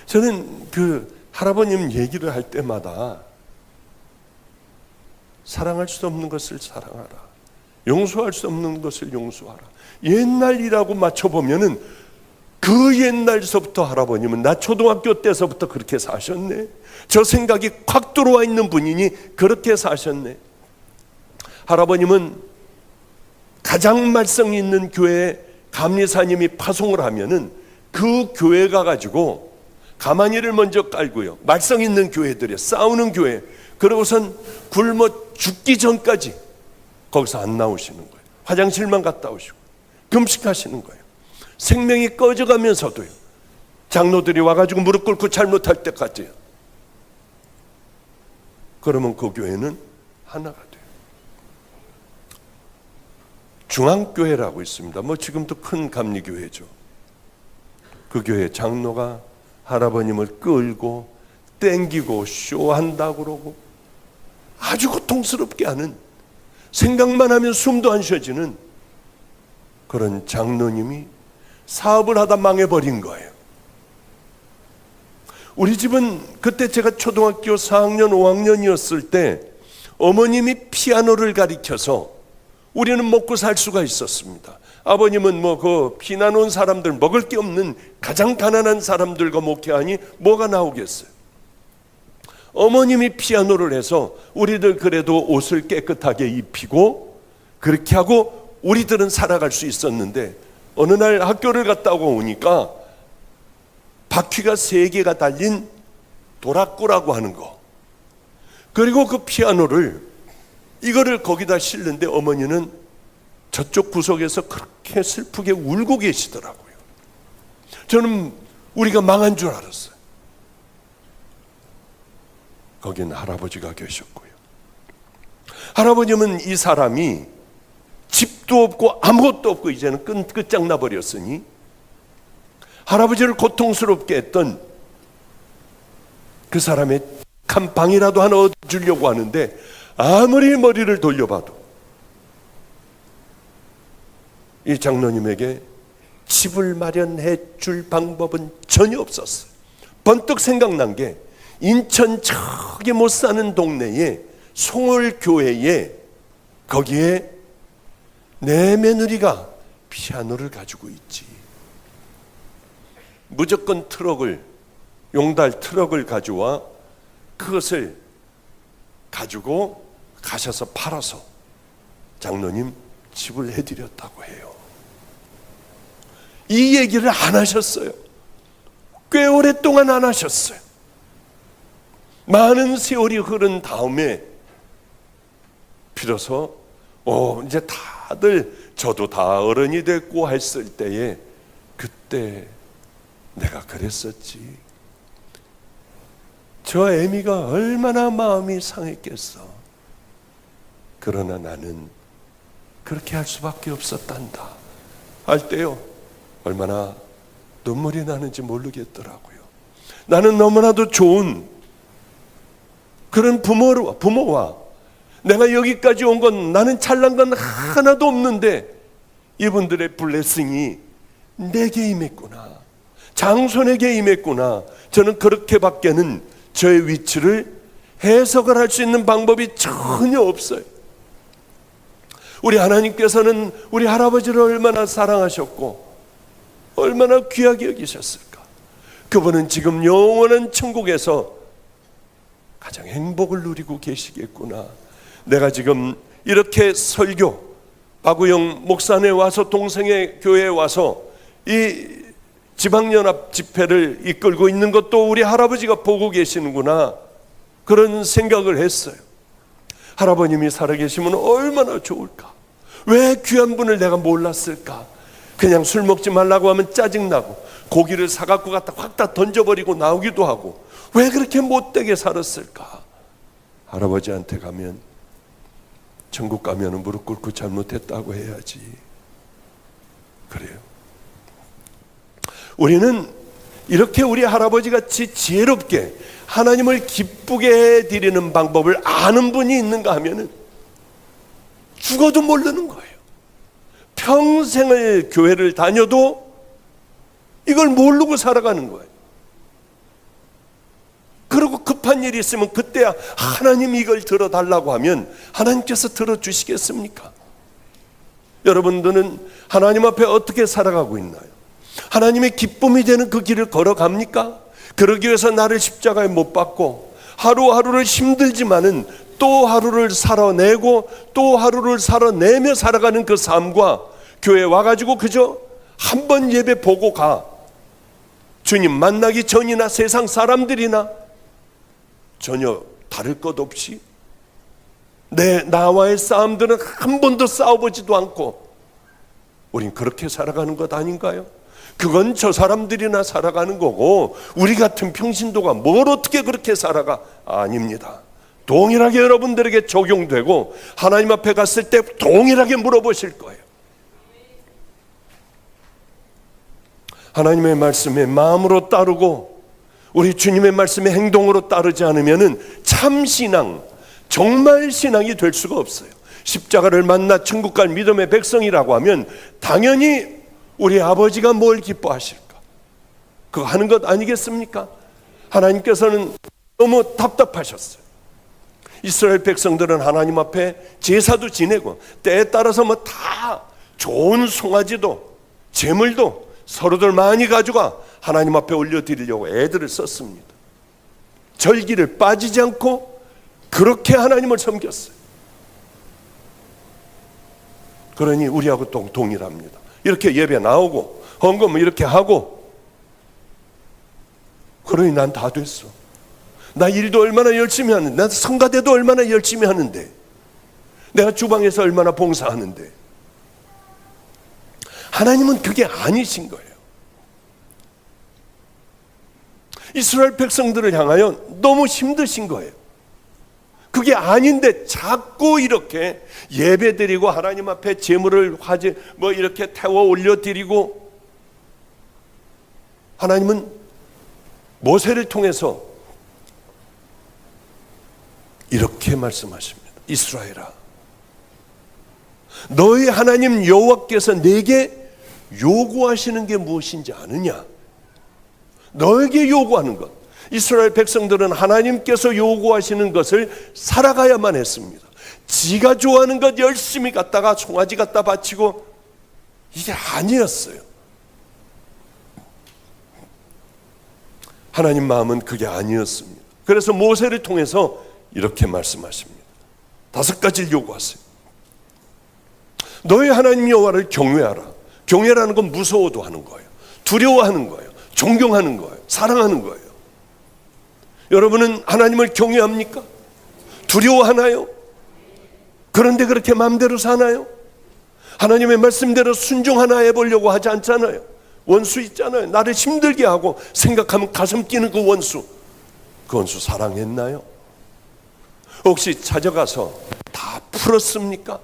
저는 그 할아버님 얘기를 할 때마다 사랑할 수 없는 것을 사랑하라, 용서할 수 없는 것을 용서하라. 옛날 일하고 맞춰보면은 그 옛날서부터 할아버님은 나 초등학교 때서부터 그렇게 사셨네. 저 생각이 확 들어와 있는 분이니 그렇게 사셨네. 할아버님은 가장 말썽 있는 교회에 감리사님이 파송을 하면은 그 교회 가가지고 가마니를 먼저 깔고요, 말썽 있는 교회들에 싸우는 교회, 그러고선 굶어 죽기 전까지 거기서 안 나오시는 거예요. 화장실만 갔다 오시고 금식하시는 거예요. 생명이 꺼져가면서도요, 장로들이 와가지고 무릎 꿇고 잘못할 때까지요. 그러면 그 교회는 하나가 돼요. 중앙교회라고 있습니다. 뭐 지금도 큰 감리교회죠. 그 교회 장로가 할아버님을 끌고 땡기고 쇼한다고 그러고 아주 고통스럽게 하는, 생각만 하면 숨도 안 쉬어지는 그런 장로님이 사업을 하다 망해버린 거예요. 우리 집은 그때 제가 초등학교 4학년 5학년이었을 때 어머님이 피아노를 가르쳐서 우리는 먹고 살 수가 있었습니다. 아버님은 뭐 그 피난 온 사람들, 먹을 게 없는 가장 가난한 사람들과 목회하니 뭐가 나오겠어요. 어머님이 피아노를 해서 우리들 그래도 옷을 깨끗하게 입히고 그렇게 하고 우리들은 살아갈 수 있었는데, 어느 날 학교를 갔다 오니까 바퀴가 3개가 달린 도락구라고 하는 거, 그리고 그 피아노를 이거를 거기다 실는데 어머니는 저쪽 구석에서 그렇게 슬프게 울고 계시더라고요. 저는 우리가 망한 줄 알았어요. 거긴 할아버지가 계셨고요. 할아버님은 이 사람이 집도 없고 아무것도 없고 이제는 끝장나 버렸으니 할아버지를 고통스럽게 했던 그 사람의 한 방이라도 하나 얻어주려고 하는데 아무리 머리를 돌려봐도 이 장로님에게 집을 마련해 줄 방법은 전혀 없었어요. 번뜩 생각난 게 인천 저기 못 사는 동네에 송월교회에 거기에 내 며느리가 피아노를 가지고 있지. 무조건 용달 트럭을 가져와 그것을 가지고 가셔서 팔아서 장로님 집을 해드렸다고 해요. 이 얘기를 안 하셨어요. 꽤 오랫동안 안 하셨어요. 많은 세월이 흐른 다음에 비로소 이제 다들 저도 다 어른이 됐고 했을 때에 그때 내가 그랬었지. 저 애미가 얼마나 마음이 상했겠어. 그러나 나는 그렇게 할 수밖에 없었단다 할 때요, 얼마나 눈물이 나는지 모르겠더라고요. 나는 너무나도 좋은 그런 부모와 내가 여기까지 온 건 나는 잘난 건 하나도 없는데 이분들의 블레싱이 내게 임했구나, 장손에게 임했구나. 저는 그렇게밖에는 저의 위치를 해석을 할 수 있는 방법이 전혀 없어요. 우리 하나님께서는 우리 할아버지를 얼마나 사랑하셨고 얼마나 귀하게 여기셨을까. 그분은 지금 영원한 천국에서 가장 행복을 누리고 계시겠구나. 내가 지금 이렇게 설교, 박우영 목사네 와서 동생의 교회에 와서 이 지방연합 집회를 이끌고 있는 것도 우리 할아버지가 보고 계시는구나, 그런 생각을 했어요. 할아버님이 살아계시면 얼마나 좋을까. 왜 귀한 분을 내가 몰랐을까. 그냥 술 먹지 말라고 하면 짜증나고 고기를 사갖고 갖다 확 다 던져버리고 나오기도 하고 왜 그렇게 못되게 살았을까. 할아버지한테 가면, 천국 가면 무릎 꿇고 잘못했다고 해야지. 그래요. 우리는 이렇게 우리 할아버지같이 지혜롭게 하나님을 기쁘게 해드리는 방법을 아는 분이 있는가 하면은 죽어도 모르는 거예요. 평생을 교회를 다녀도 이걸 모르고 살아가는 거예요. 그리고 급한 일이 있으면 그때야 하나님 이걸 들어달라고 하면 하나님께서 들어주시겠습니까? 여러분들은 하나님 앞에 어떻게 살아가고 있나요? 하나님의 기쁨이 되는 그 길을 걸어갑니까? 그러기 위해서 나를 십자가에 못 박고 하루하루를 힘들지만은 또 하루를 살아내고 또 하루를 살아내며 살아가는 그 삶과 교회에 와가지고 그저 한 번 예배 보고 가, 주님 만나기 전이나 세상 사람들이나 전혀 다를 것 없이 나와의 싸움들은 한 번도 싸워보지도 않고 우린 그렇게 살아가는 것 아닌가요? 그건 저 사람들이나 살아가는 거고 우리 같은 평신도가 뭘 어떻게 그렇게 살아가? 아닙니다. 동일하게 여러분들에게 적용되고 하나님 앞에 갔을 때 동일하게 물어보실 거예요. 하나님의 말씀에 마음으로 따르고 우리 주님의 말씀에 행동으로 따르지 않으면 참 신앙, 정말 신앙이 될 수가 없어요. 십자가를 만나 천국 갈 믿음의 백성이라고 하면 당연히 우리 아버지가 뭘 기뻐하실까? 그거 하는 것 아니겠습니까? 하나님께서는 너무 답답하셨어요. 이스라엘 백성들은 하나님 앞에 제사도 지내고 때에 따라서 뭐 다 좋은 송아지도 제물도 서로들 많이 가져가 하나님 앞에 올려드리려고 애들을 썼습니다. 절기를 빠지지 않고 그렇게 하나님을 섬겼어요. 그러니 우리하고 동일합니다. 이렇게 예배 나오고 헌금 이렇게 하고 그러니 난 다 됐어. 나 일도 얼마나 열심히 하는데, 나 성가대도 얼마나 열심히 하는데, 내가 주방에서 얼마나 봉사하는데. 하나님은 그게 아니신 거예요. 이스라엘 백성들을 향하여 너무 힘드신 거예요. 그게 아닌데 자꾸 이렇게 예배드리고 하나님 앞에 제물을 화제 뭐 이렇게 태워 올려드리고, 하나님은 모세를 통해서 이렇게 말씀하십니다. 이스라엘아, 너희 하나님 여호와께서 내게 요구하시는 게 무엇인지 아느냐? 너에게 요구하는 것. 이스라엘 백성들은 하나님께서 요구하시는 것을 살아가야만 했습니다. 지가 좋아하는 것 열심히 갖다가 송아지 갖다 바치고 이게 아니었어요. 하나님 마음은 그게 아니었습니다. 그래서 모세를 통해서 이렇게 말씀하십니다. 5가지를 요구하세요. 너희 하나님 여호와를 경외하라. 경외라는 건 무서워도 하는 거예요. 두려워하는 거예요. 존경하는 거예요. 사랑하는 거예요. 여러분은 하나님을 경외합니까? 두려워하나요? 그런데 그렇게 마음대로 사나요? 하나님의 말씀대로 순종하나 해보려고 하지 않잖아요. 원수 있잖아요. 나를 힘들게 하고 생각하면 가슴 뛰는 그 원수, 그 원수 사랑했나요? 혹시 찾아가서 다 풀었습니까?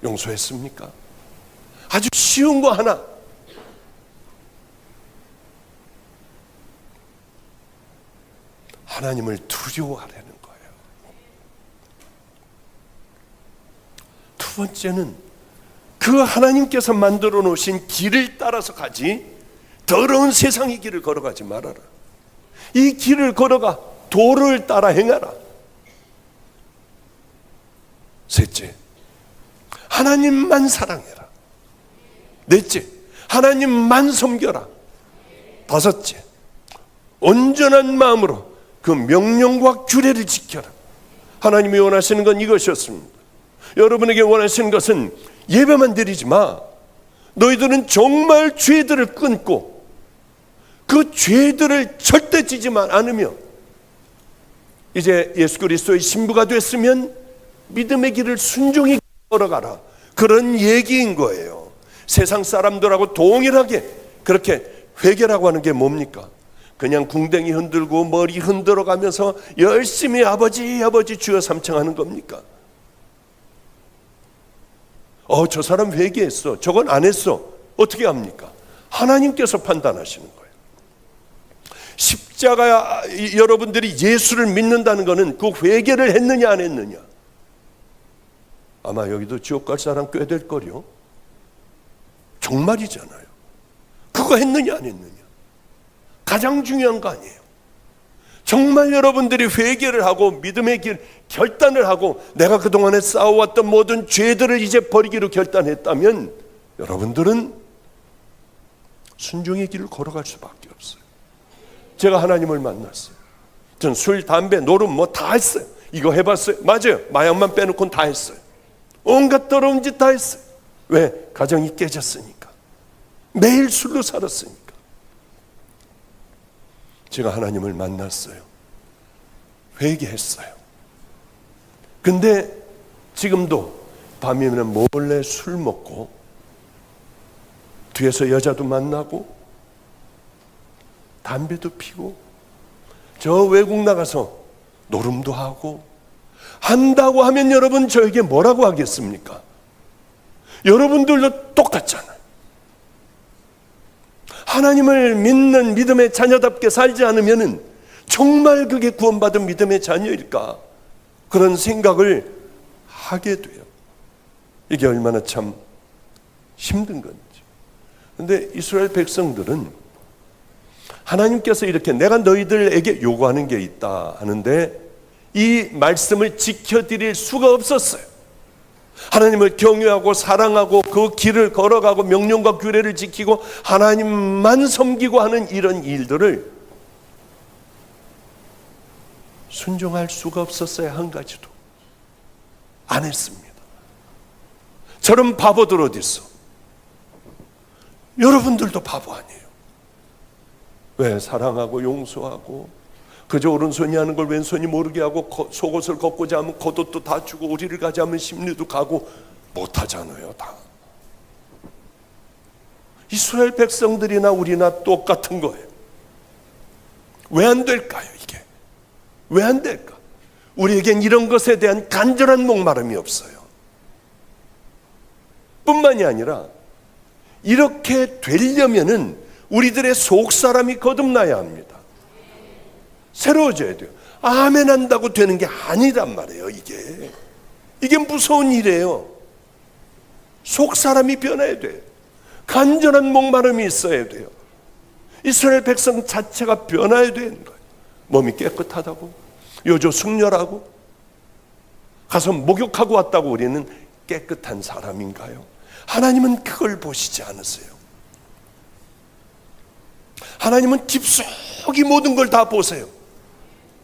용서했습니까? 아주 쉬운 거 하나, 하나님을 두려워하라는 거예요. 두 번째는 그 하나님께서 만들어 놓으신 길을 따라서 가지 더러운 세상의 길을 걸어가지 말아라. 이 길을 걸어가 도를 따라 행하라. 셋째, 하나님만 사랑해라. 넷째, 하나님만 섬겨라. 다섯째, 온전한 마음으로 그 명령과 규례를 지켜라. 하나님이 원하시는 건 이것이었습니다. 여러분에게 원하시는 것은 예배만 드리지 마. 너희들은 정말 죄들을 끊고 그 죄들을 절대 지지만 않으며 이제 예수 그리스도의 신부가 됐으면 믿음의 길을 순종히 걸어가라. 그런 얘기인 거예요. 세상 사람들하고 동일하게 그렇게 회개라고 하는 게 뭡니까? 그냥 궁뎅이 흔들고 머리 흔들어 가면서 열심히 아버지 아버지 주여 삼창하는 겁니까? 저 사람 회개했어, 저건 안 했어. 어떻게 합니까? 하나님께서 판단하시는 거예요. 십자가, 여러분들이 예수를 믿는다는 것은 그 회개를 했느냐 안 했느냐. 아마 여기도 지옥 갈 사람 꽤 될 거요. 정말이잖아요. 그거 했느냐 안 했느냐. 가장 중요한 거 아니에요. 정말 여러분들이 회개를 하고 믿음의 길 결단을 하고 내가 그동안에 쌓아왔던 모든 죄들을 이제 버리기로 결단했다면 여러분들은 순종의 길을 걸어갈 수밖에 없어요. 제가 하나님을 만났어요. 전 술, 담배, 노름 뭐 다 했어요. 이거 해봤어요. 맞아요. 마약만 빼놓고는 다 했어요. 온갖 더러운 짓 다 했어요. 왜? 가정이 깨졌으니까. 매일 술로 살았으니까. 제가 하나님을 만났어요. 회개했어요. 근데 지금도 밤이면 몰래 술 먹고 뒤에서 여자도 만나고 담배도 피고 저 외국 나가서 노름도 하고 한다고 하면 여러분 저에게 뭐라고 하겠습니까? 여러분들도 똑같잖아요. 하나님을 믿는 믿음의 자녀답게 살지 않으면 정말 그게 구원받은 믿음의 자녀일까? 그런 생각을 하게 돼요. 이게 얼마나 참 힘든 건지. 그런데 이스라엘 백성들은 하나님께서 이렇게 내가 너희들에게 요구하는 게 있다 하는데 이 말씀을 지켜드릴 수가 없었어요. 하나님을 경외하고 사랑하고 그 길을 걸어가고 명령과 규례를 지키고 하나님만 섬기고 하는 이런 일들을 순종할 수가 없었어요. 한 가지도 안 했습니다. 저런 바보들 어디 있어? 여러분들도 바보 아니에요. 왜? 사랑하고 용서하고 그저 오른손이 하는 걸 왼손이 모르게 하고 속옷을 걷고자 하면 겉옷도 다 주고 우리를 가자 하면 심리도 가고 못하잖아요. 다 이스라엘 백성들이나 우리나 똑같은 거예요. 왜 안 될까요? 이게 왜 안 될까? 우리에겐 이런 것에 대한 간절한 목마름이 없어요. 뿐만이 아니라 이렇게 되려면은 우리들의 속사람이 거듭나야 합니다. 새로워져야 돼요. 아멘 한다고 되는 게 아니란 말이에요. 이게 무서운 일이에요. 속사람이 변해야 돼요. 간절한 목마름이 있어야 돼요. 이스라엘 백성 자체가 변화해야 되는 거예요. 몸이 깨끗하다고, 요조 숙녀라고, 가서 목욕하고 왔다고 우리는 깨끗한 사람인가요? 하나님은 그걸 보시지 않으세요. 하나님은 깊숙이 모든 걸 다 보세요.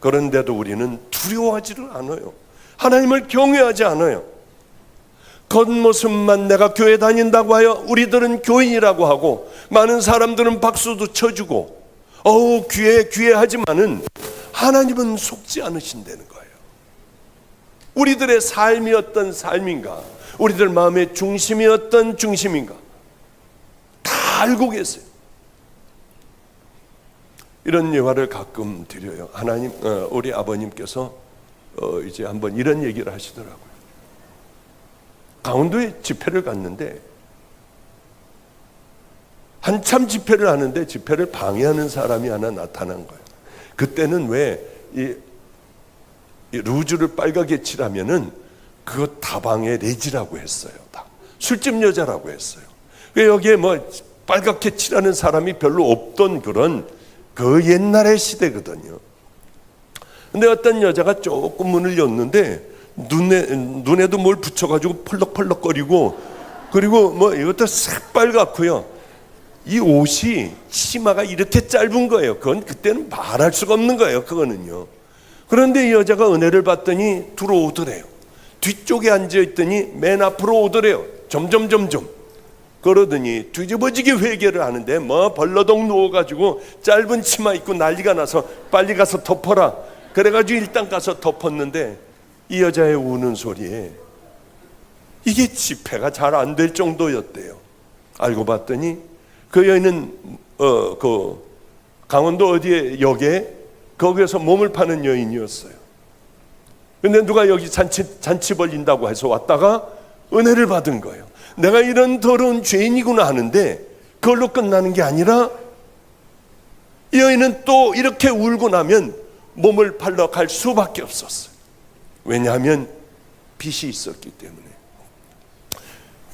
그런데도 우리는 두려워하지를 않아요. 하나님을 경외하지 않아요. 겉모습만 내가 교회 다닌다고 하여 우리들은 교인이라고 하고 많은 사람들은 박수도 쳐주고 어우 귀해 하지만은 하나님은 속지 않으신다는 거예요. 우리들의 삶이 어떤 삶인가, 우리들 마음의 중심이 어떤 중심인가 다 알고 계세요. 이런 예화를 가끔 드려요. 하나님, 우리 아버님께서 이제 한번 이런 얘기를 하시더라고요. 강원도에 집회를 갔는데 한참 집회를 하는데 집회를 방해하는 사람이 하나 나타난 거예요. 그때는 왜 이 루즈를 빨갛게 칠하면은 그거 다방의 레지라고 했어요. 다 술집 여자라고 했어요. 여기에 뭐 빨갛게 칠하는 사람이 별로 없던 그런 그 옛날의 시대거든요. 근데 어떤 여자가 조금 문을 였는데 눈에도 뭘 붙여가지고 펄럭펄럭거리고, 그리고 뭐 이것도 새빨갛고요. 이 옷이 치마가 이렇게 짧은 거예요. 그건 그때는 말할 수가 없는 거예요. 그거는요. 그런데 이 여자가 은혜를 받더니 들어오더래요. 뒤쪽에 앉아있더니 맨 앞으로 오더래요. 점점 그러더니 뒤집어지게 회개를 하는데 뭐 벌러덩 누워가지고 짧은 치마 입고 난리가 나서 빨리 가서 덮어라. 그래가지고 일단 가서 덮었는데 이 여자의 우는 소리에 이게 집회가 잘 안 될 정도였대요. 알고 봤더니 그 여인은 그 강원도 어디에 역에 거기에서 몸을 파는 여인이었어요. 근데 누가 여기 잔치 벌린다고 해서 왔다가 은혜를 받은 거예요. 내가 이런 더러운 죄인이구나 하는데 그걸로 끝나는 게 아니라 이 여인은 또 이렇게 울고 나면 몸을 팔러 갈 수밖에 없었어요. 왜냐하면 빚이 있었기 때문에.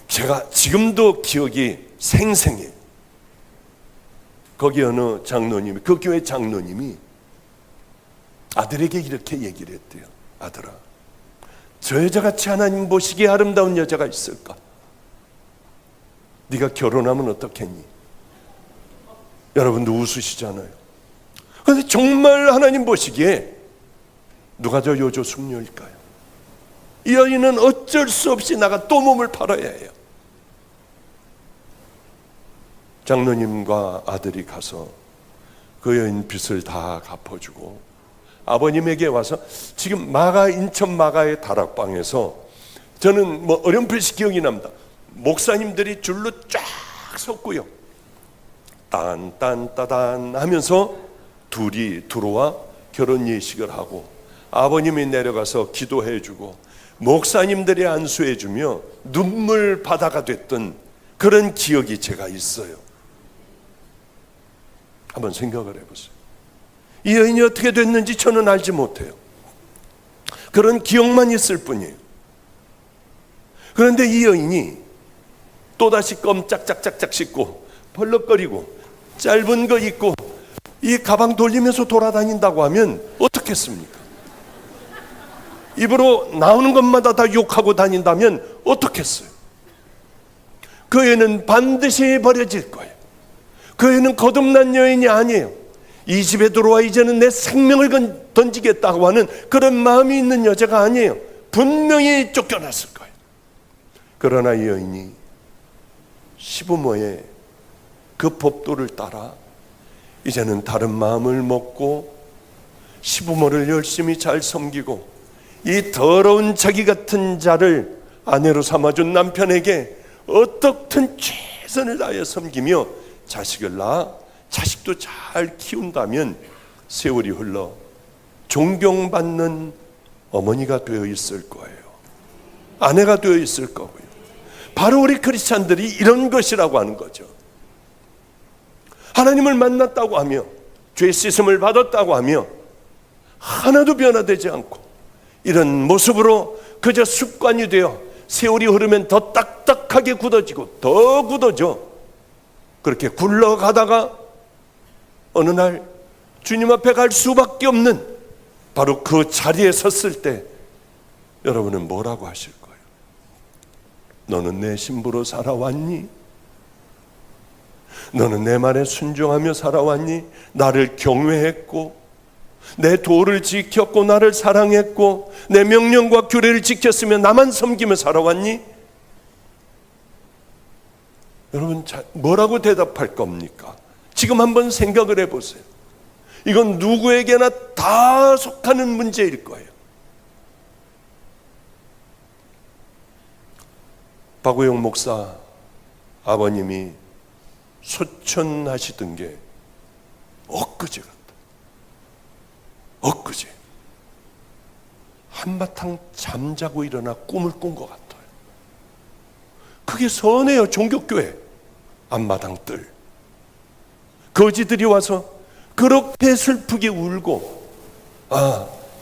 제가 지금도 기억이 생생해요. 거기 어느 장로님이, 그 교회 장로님이 아들에게 이렇게 얘기를 했대요. 아들아, 저 여자같이 하나님 보시기에 아름다운 여자가 있을까? 네가 결혼하면 어떻겠니? 여러분도 웃으시잖아요. 그런데 정말 하나님 보시기에 누가 저 여조 숙녀일까요? 이 여인은 어쩔 수 없이 나가 또 몸을 팔아야 해요. 장로님과 아들이 가서 그 여인 빚을 다 갚아주고 아버님에게 와서, 지금 인천 마가의 다락방에서 저는 뭐 어렴풋이 기억이 납니다. 목사님들이 줄로 쫙 섰고요. 딴딴따단 하면서 둘이 들어와 결혼 예식을 하고 아버님이 내려가서 기도해주고 목사님들이 안수해주며 눈물 바다가 됐던 그런 기억이 제가 있어요. 한번 생각을 해보세요. 이 여인이 어떻게 됐는지 저는 알지 못해요. 그런 기억만 있을 뿐이에요. 그런데 이 여인이 또다시 껌 짝짝짝짝 씻고 벌럭거리고 짧은 거 입고 이 가방 돌리면서 돌아다닌다고 하면 어떻겠습니까? 입으로 나오는 것마다 다 욕하고 다닌다면 어떻겠어요? 그 애는 반드시 버려질 거예요. 그 애는 거듭난 여인이 아니에요. 이 집에 들어와 이제는 내 생명을 던지겠다고 하는 그런 마음이 있는 여자가 아니에요. 분명히 쫓겨났을 거예요. 그러나 이 여인이 시부모의 그 법도를 따라 이제는 다른 마음을 먹고 시부모를 열심히 잘 섬기고 이 더러운 자기 같은 자를 아내로 삼아준 남편에게 어떻든 최선을 다해 섬기며 자식을 낳아 자식도 잘 키운다면 세월이 흘러 존경받는 어머니가 되어 있을 거예요. 아내가 되어 있을 거고요. 바로 우리 크리스찬들이 이런 것이라고 하는 거죠. 하나님을 만났다고 하며 죄 씻음을 받았다고 하며 하나도 변화되지 않고 이런 모습으로 그저 습관이 되어 세월이 흐르면 더 딱딱하게 굳어지고 더 굳어져 그렇게 굴러가다가 어느 날 주님 앞에 갈 수밖에 없는 바로 그 자리에 섰을 때 여러분은 뭐라고 하실 거예요? 너는 내 신부로 살아왔니? 너는 내 말에 순종하며 살아왔니? 나를 경외했고 내 도를 지켰고 나를 사랑했고 내 명령과 규례를 지켰으며 나만 섬기며 살아왔니? 여러분 뭐라고 대답할 겁니까? 지금 한번 생각을 해보세요. 이건 누구에게나 다 속하는 문제일 거예요. 박우영 목사 아버님이 소천하시던 게 엊그제 같다. 엊그제 한바탕 잠자고 일어나 꿈을 꾼 것 같아요. 그게 선해요. 종교교회 앞마당들 거지들이 와서 그렇게 슬프게 울고,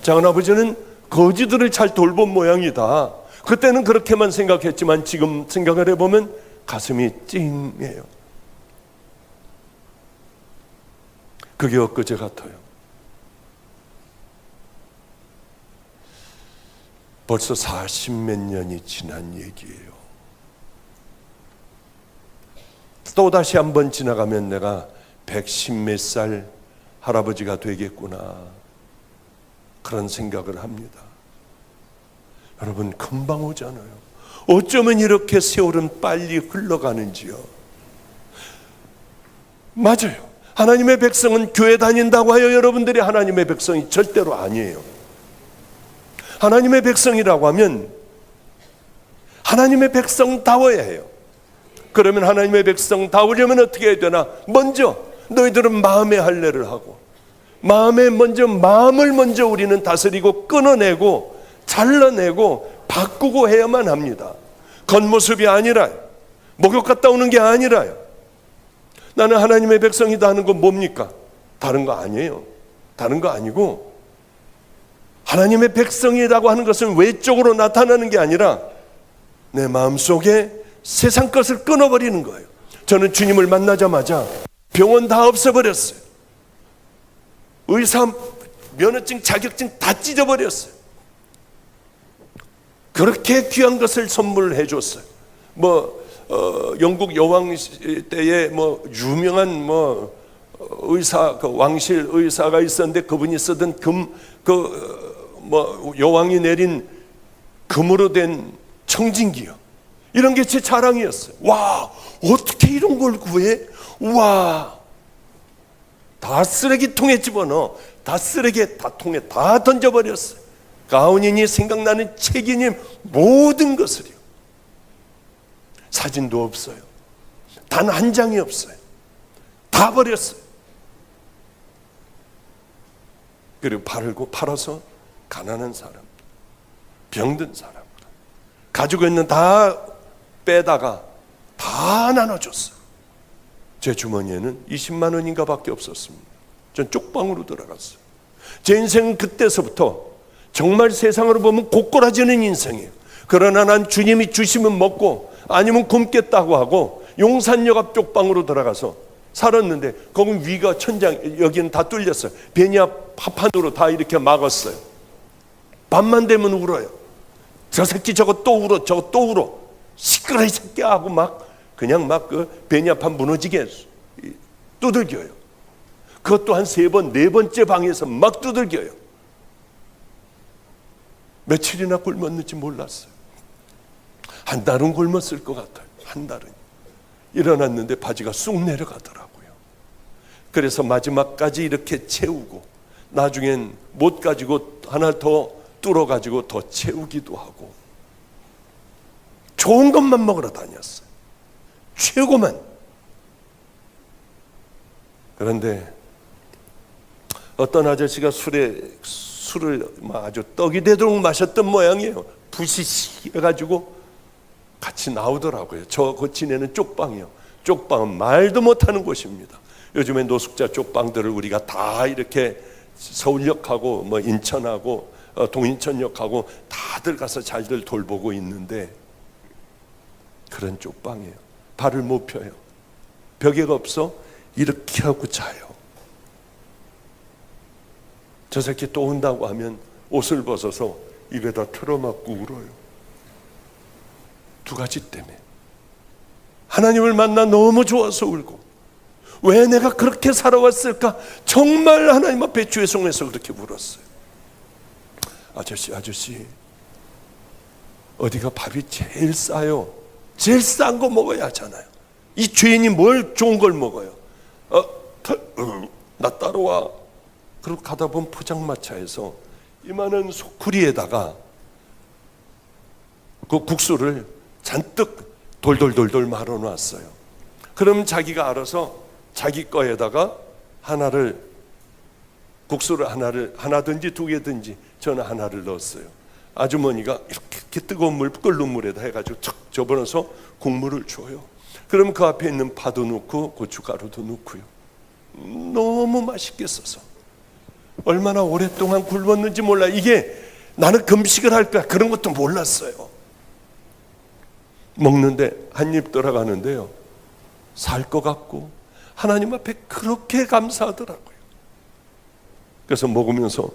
작은아버지는 거지들을 잘 돌본 모양이다. 그때는 그렇게만 생각했지만 지금 생각을 해보면 가슴이 찡해요. 그게 엊그제 같아요. 벌써 40몇 년이 지난 얘기예요. 또다시 한번 지나가면 내가 110몇 살 할아버지가 되겠구나, 그런 생각을 합니다. 여러분, 금방 오잖아요. 어쩌면 이렇게 세월은 빨리 흘러가는지요. 맞아요. 하나님의 백성은 교회 다닌다고 하여 여러분들이 하나님의 백성이 절대로 아니에요. 하나님의 백성이라고 하면 하나님의 백성다워야 해요. 그러면 하나님의 백성다우려면 어떻게 해야 되나? 먼저 너희들은 마음의 할례를 하고, 마음을 먼저 우리는 다스리고 끊어내고 잘라내고 바꾸고 해야만 합니다. 겉모습이 아니라, 목욕 갔다 오는 게 아니라요. 나는 하나님의 백성이다 하는 건 뭡니까? 다른 거 아니에요. 다른 거 아니고, 하나님의 백성이라고 하는 것은 외적으로 나타나는 게 아니라 내 마음속에 세상 것을 끊어버리는 거예요. 저는 주님을 만나자마자 병원 다 없애버렸어요. 의사 면허증, 자격증 다 찢어버렸어요. 그렇게 귀한 것을 선물해 줬어요. 영국 여왕 때에 유명한 의사, 왕실 의사가 있었는데 그분이 쓰던 여왕이 내린 금으로 된 청진기요. 이런 게 제 자랑이었어요. 와, 어떻게 이런 걸 구해? 와, 다 쓰레기통에 집어넣어. 다 쓰레기에, 다 통에 다 던져버렸어요. 가훈이니 생각나는 책이니 모든 것을요. 사진도 없어요. 단 한 장이 없어요. 다 버렸어요. 그리고 팔아서 가난한 사람, 병든 사람, 가지고 있는 다 빼다가 다 나눠줬어요. 제 주머니에는 20만 원인가 밖에 없었습니다. 전 쪽방으로 들어갔어요. 제 인생은 그때서부터 정말 세상으로 보면 고꾸라지는 인생이에요. 그러나 난 주님이 주시면 먹고 아니면 굶겠다고 하고 용산역 앞 쪽방으로 들어가서 살았는데, 거긴 위가 천장, 여기는 다 뚫렸어요. 베니아 파판으로 다 이렇게 막았어요. 밤만 되면 울어요. 저 새끼 저거 또 울어, 저거 또 울어, 시끄러 이 새끼야 하고 그냥 그 베니아판 무너지게 두들겨요. 그것도 한 3번, 4번째 방에서 막 두들겨요. 며칠이나 굶었는지 몰랐어요. 한 달은 굶었을 것 같아요. 한 달은. 일어났는데 바지가 쑥 내려가더라고요. 그래서 마지막까지 이렇게 채우고, 나중엔 못 가지고 하나 더 뚫어 가지고 더 채우기도 하고, 좋은 것만 먹으러 다녔어요. 최고만. 그런데 어떤 아저씨가 술을 아주 떡이 되도록 마셨던 모양이에요. 부시시 해가지고 같이 나오더라고요. 저 지내는 쪽방이요. 쪽방은 말도 못하는 곳입니다. 요즘에 노숙자 쪽방들을 우리가 다 이렇게 서울역하고 인천하고 동인천역하고 다들 가서 잘들 돌보고 있는데, 그런 쪽방이에요. 발을 못 펴요. 벽에가 없어 이렇게 하고 자요. 저 새끼 또 온다고 하면 옷을 벗어서 입에다 틀어막고 울어요. 2가지 때문에. 하나님을 만나 너무 좋아서 울고, 왜 내가 그렇게 살아왔을까? 정말 하나님 앞에 죄송해서 그렇게 울었어요. 아저씨, 어디가 밥이 제일 싸요? 제일 싼 거 먹어야 하잖아요. 이 죄인이 뭘 좋은 걸 먹어요? 나 따라와. 그리고 가다 보면 포장마차에서 이만한 소쿠리에다가 그 국수를 잔뜩 돌돌돌돌 말아놨어요. 그럼 자기가 알아서 자기 거에다가 국수를 하나든지 2개든지, 저는 하나를 넣었어요. 아주머니가 이렇게 뜨거운 물, 끓는 물에다 해가지고 척 접어넣어서 국물을 줘요. 그럼 그 앞에 있는 파도 넣고 고춧가루도 넣고요. 너무 맛있게 써서 얼마나 오랫동안 굶었는지 몰라. 이게 나는 금식을 할 거야, 그런 것도 몰랐어요. 먹는데 한 입 들어가는데요, 살 것 같고 하나님 앞에 그렇게 감사하더라고요. 그래서 먹으면서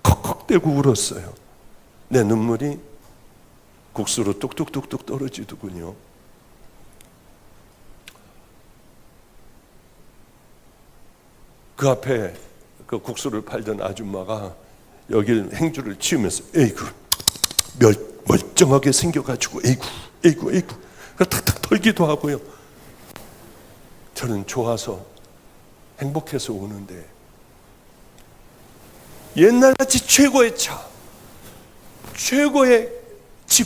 컥컥대고 울었어요. 내 눈물이 국수로 뚝뚝뚝뚝 떨어지더군요. 그 앞에 그 국수를 팔던 아줌마가 여길 행주를 치우면서 에이구 멀쩡하게 생겨가지고 에이구 탁탁 털기도 하고요. 저는 좋아서 행복해서 오는데 옛날같이 최고의 차, 최고의 집,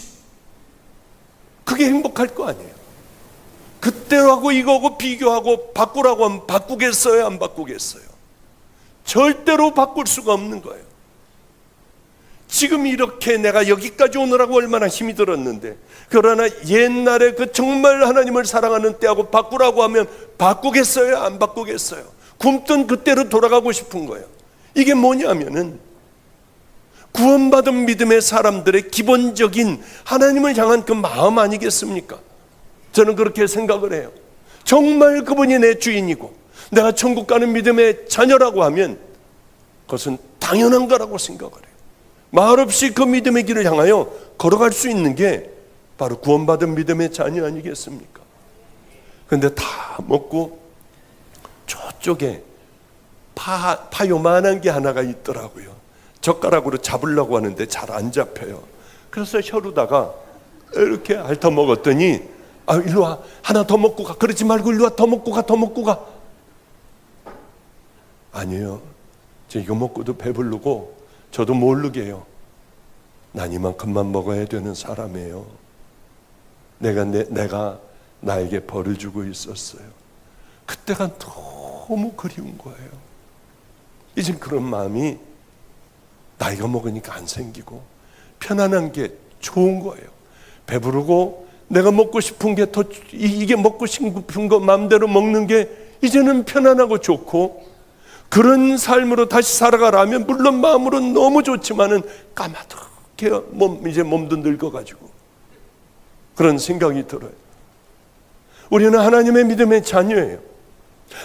그게 행복할 거 아니에요. 그때하고 이거하고 비교하고 바꾸라고 하면 바꾸겠어요? 안 바꾸겠어요? 절대로 바꿀 수가 없는 거예요. 지금 이렇게 내가 여기까지 오느라고 얼마나 힘이 들었는데, 그러나 옛날에 그 정말 하나님을 사랑하는 때하고 바꾸라고 하면 바꾸겠어요? 안 바꾸겠어요? 굶던 그때로 돌아가고 싶은 거예요. 이게 뭐냐면은 구원받은 믿음의 사람들의 기본적인 하나님을 향한 그 마음 아니겠습니까? 저는 그렇게 생각을 해요. 정말 그분이 내 주인이고 내가 천국 가는 믿음의 자녀라고 하면 그것은 당연한 거라고 생각을 해요. 말없이 그 믿음의 길을 향하여 걸어갈 수 있는 게 바로 구원받은 믿음의 자녀 아니겠습니까? 그런데 다 먹고 저쪽에 파 요만한 게 하나가 있더라고요. 젓가락으로 잡으려고 하는데 잘 안 잡혀요. 그래서 혀루다가 이렇게 핥아 먹었더니 일로 와, 하나 더 먹고 가. 그러지 말고 일로 와, 더 먹고 가. 아니에요. 저 이거 먹고도 배부르고 저도 모르게 해요. 난 이만큼만 먹어야 되는 사람이에요. 내가 나에게 벌을 주고 있었어요. 그때가 너무 그리운 거예요. 이젠 그런 마음이 나이가 먹으니까 안 생기고 편안한 게 좋은 거예요. 배부르고 내가 먹고 싶은 게 더, 이게 먹고 싶은 거 마음대로 먹는 게 이제는 편안하고 좋고, 그런 삶으로 다시 살아가라면 물론 마음으로는 너무 좋지만은 까마득해 이제 몸도 늙어가지고 그런 생각이 들어요. 우리는 하나님의 믿음의 자녀예요.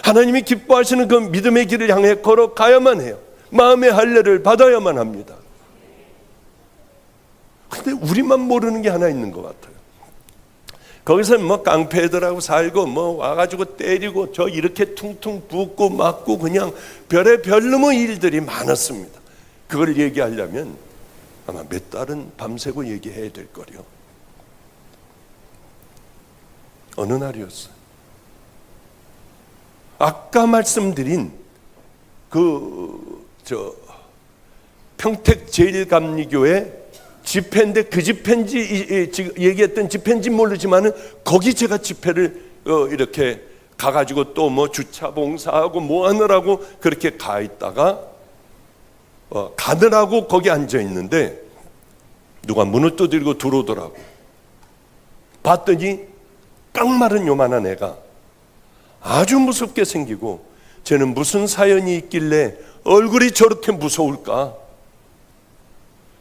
하나님이 기뻐하시는 그 믿음의 길을 향해 걸어가야만 해요. 마음의 할례를 받아야만 합니다. 근데 우리만 모르는 게 하나 있는 것 같아요. 거기서 뭐 깡패들하고 살고 뭐 와가지고 때리고 저 이렇게 퉁퉁 붓고 맞고 그냥 별의별놈의 일들이 많았습니다. 그걸 얘기하려면 아마 몇 달은 밤새고 얘기해야 될 거요. 어느 날이었어요. 아까 말씀드린 평택제일감리교회 집회인데 그 집회인지 얘기했던 집회인지 모르지만은 거기 제가 집회를 이렇게 가가지고 또 뭐 주차 봉사하고 뭐 하느라고 그렇게 가 있다가 가느라고 거기 앉아 있는데 누가 문을 두드리고 들어오더라고. 봤더니 깡마른 요만한 애가 아주 무섭게 생기고, 쟤는 무슨 사연이 있길래 얼굴이 저렇게 무서울까?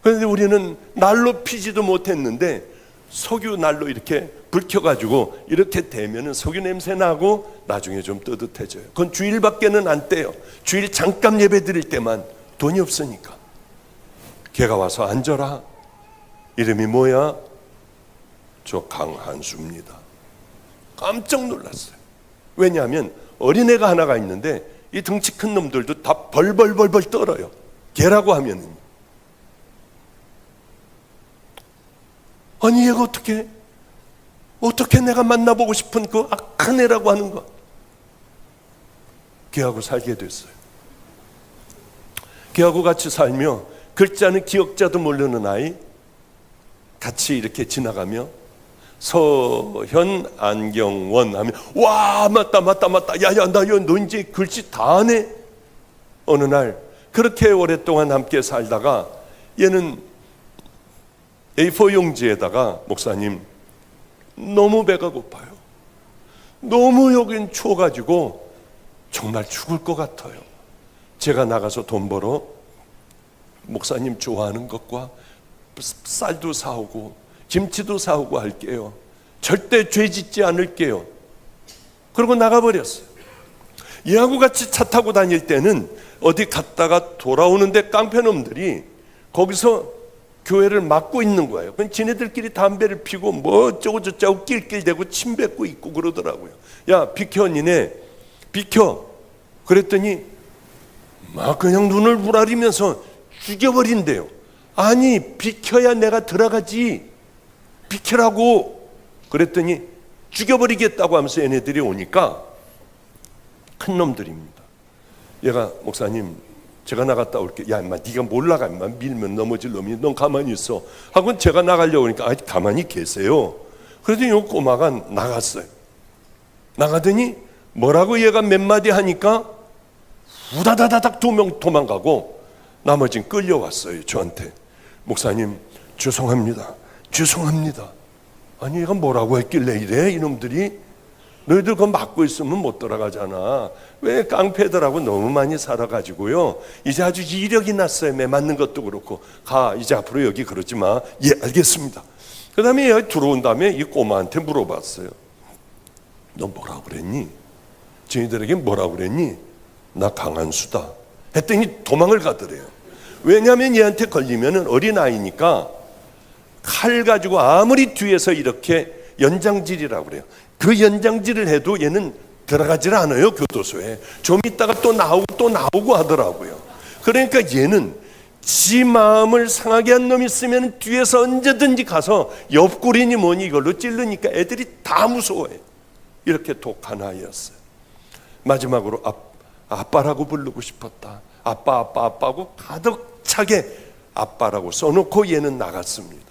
그런데 우리는 난로 피지도 못했는데 석유 난로 이렇게 불 켜가지고 이렇게 대면은 석유 냄새 나고 나중에 좀 뜨뜻해져요. 그건 주일밖에는 안 떼요. 주일 잠깐 예배 드릴 때만, 돈이 없으니까. 걔가 와서 앉아라. 이름이 뭐야? 저 강한수입니다. 깜짝 놀랐어요. 왜냐하면 어린애가 하나가 있는데 이 덩치 큰 놈들도 다 벌벌벌벌 떨어요. 걔라고 하면은. 아니 얘가 어떻게 내가 만나보고 싶은 그 악한 애라고 하는 거. 걔하고 살게 됐어요. 걔하고 같이 살며 글자는 기억자도 모르는 아이 같이 이렇게 지나가며 서현 안경원 하면 와 맞다 야야 너 이제 글씨 다 아네. 어느 날 그렇게 오랫동안 함께 살다가 얘는 A4 용지에다가 목사님 너무 배가 고파요. 너무 여긴 추워가지고 정말 죽을 것 같아요. 제가 나가서 돈 벌어 목사님 좋아하는 것과 쌀도 사오고 김치도 사오고 할게요. 절대 죄 짓지 않을게요. 그러고 나가버렸어요. 얘하고 같이 차 타고 다닐 때는 어디 갔다가 돌아오는데 깡패놈들이 거기서 교회를 막고 있는 거예요. 그럼 지네들끼리 담배를 피고 뭐 어쩌고 저쩌고 낄낄대고 침 뱉고 있고 그러더라고요. 야, 비켜, 니네 비켜. 그랬더니 막 그냥 눈을 부라리면서 죽여버린대요. 아니, 비켜야 내가 들어가지, 비키라고. 그랬더니 죽여버리겠다고 하면서 얘네들이 오니까 큰 놈들입니다. 얘가, 목사님 제가 나갔다 올게. 야 인마, 네가 뭘 나가 인마, 밀면 넘어질 놈이, 넌 가만히 있어 하고 제가 나가려고 하니까 아, 가만히 계세요. 그랬더니 요 꼬마가 나갔어요. 나가더니 뭐라고 얘가 몇 마디 하니까 우다다다닥 2명 도망가고 나머지는 끌려왔어요. 저한테, 목사님 죄송합니다, 죄송합니다. 아니 얘가 뭐라고 했길래 이래? 이놈들이 너희들 그거 막고 있으면 못 돌아가잖아. 왜? 깡패들하고 너무 많이 살아가지고요, 이제 아주 이력이 났어요. 매 맞는 것도 그렇고. 가, 이제 앞으로 여기 그러지 마. 예, 알겠습니다. 그 다음에 여기 들어온 다음에 이 꼬마한테 물어봤어요. 너 뭐라고 그랬니? 저희들에게 뭐라고 그랬니? 나 강한수다 했더니 도망을 가더래요. 왜냐하면 얘한테 걸리면 어린아이니까 칼 가지고 아무리 뒤에서 이렇게 연장질이라고 그래요. 그 연장질을 해도 얘는 들어가질 않아요, 교도소에. 좀 있다가 또 나오고 하더라고요. 그러니까 얘는 지 마음을 상하게 한 놈이 있으면 뒤에서 언제든지 가서 옆구리니 뭐니 이걸로 찌르니까 애들이 다 무서워해. 이렇게 독한 아이였어요. 마지막으로 아빠라고 부르고 싶었다. 아빠고 가득 차게 아빠라고 써놓고 얘는 나갔습니다.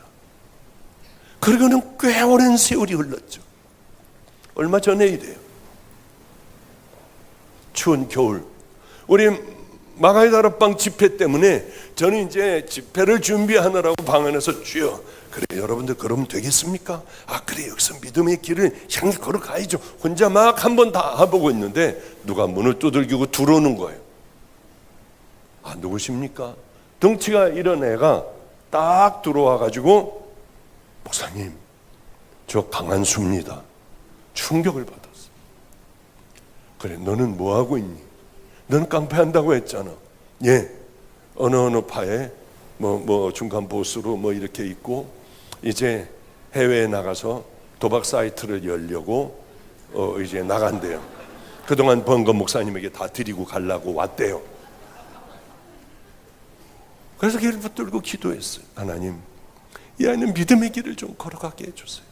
그러고는 꽤 오랜 세월이 흘렀죠. 얼마 전에 이래요. 추운 겨울, 우리 마가의 다락방 집회 때문에 저는 이제 집회를 준비하느라고 방 안에서 주여, 그래 여러분들 그러면 되겠습니까? 아 그래, 여기서 믿음의 길을 향해 걸어가야죠. 혼자 막 한 번 다 해보고 있는데 누가 문을 두들기고 들어오는 거예요. 아, 누구십니까? 덩치가 이런 애가 딱 들어와가지고, 목사님 저 강한수입니다. 충격을 받았어. 그래, 너는 뭐하고 있니? 넌 깡패한다고 했잖아. 예, 어느 파에 뭐 중간 보수로 뭐 이렇게 있고 이제 해외에 나가서 도박 사이트를 열려고 이제 나간대요. 그동안 번 건 목사님에게 다 드리고 가려고 왔대요. 그래서 길을 붙들고 기도했어요. 하나님, 이 아이는 믿음의 길을 좀 걸어가게 해주세요.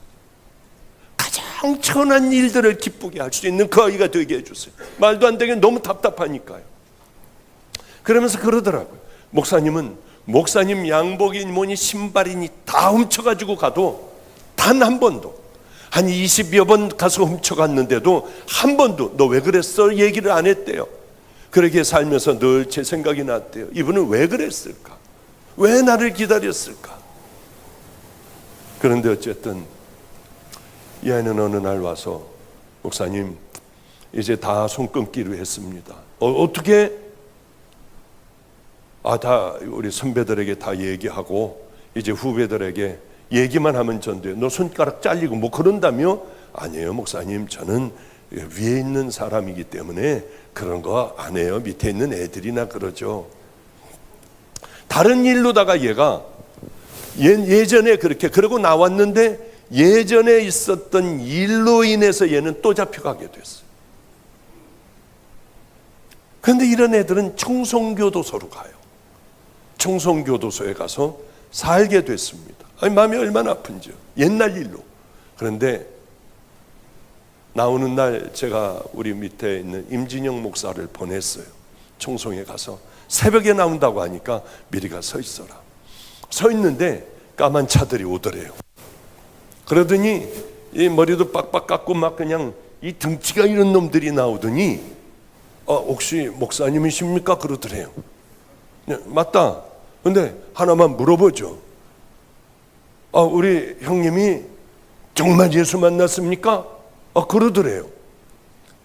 가장 천한 일들을 기쁘게 할 수 있는 그 아이가 되게 해주세요. 말도 안 되게 너무 답답하니까요. 그러면서 그러더라고요. 목사님 양복이니 뭐니 신발이니 다 훔쳐가지고 가도 단 한 번도, 한 20여 번 가서 훔쳐갔는데도 한 번도 너 왜 그랬어? 얘기를 안 했대요. 그렇게 살면서 늘 제 생각이 났대요. 이분은 왜 그랬을까? 왜 나를 기다렸을까? 그런데 어쨌든 이 아이는 어느 날 와서, 목사님 이제 다 손 끊기로 했습니다. 어떻게? 다 우리 선배들에게 다 얘기하고 이제 후배들에게 얘기만 하면 전돼요. 너 손가락 잘리고 뭐 그런다며? 아니에요 목사님, 저는 위에 있는 사람이기 때문에 그런 거 안 해요. 밑에 있는 애들이나 그러죠. 다른 일로다가 얘가 예전에 그렇게 그러고 나왔는데 예전에 있었던 일로 인해서 얘는 또 잡혀가게 됐어요. 그런데 이런 애들은 청송교도소로 가요. 청송교도소에 가서 살게 됐습니다. 아니, 마음이 얼마나 아픈지요. 옛날 일로. 그런데 나오는 날 제가 우리 밑에 있는 임진영 목사를 보냈어요. 청송에 가서 새벽에 나온다고 하니까 미리 가 서 있어라. 서 있는데 까만 차들이 오더래요. 그러더니 이 머리도 빡빡 깎고 막 그냥 이 등치가 이런 놈들이 나오더니 혹시 목사님이십니까? 그러더래요. 네, 맞다. 근데 하나만 물어보죠. 우리 형님이 정말 예수 만났습니까? 그러더래요.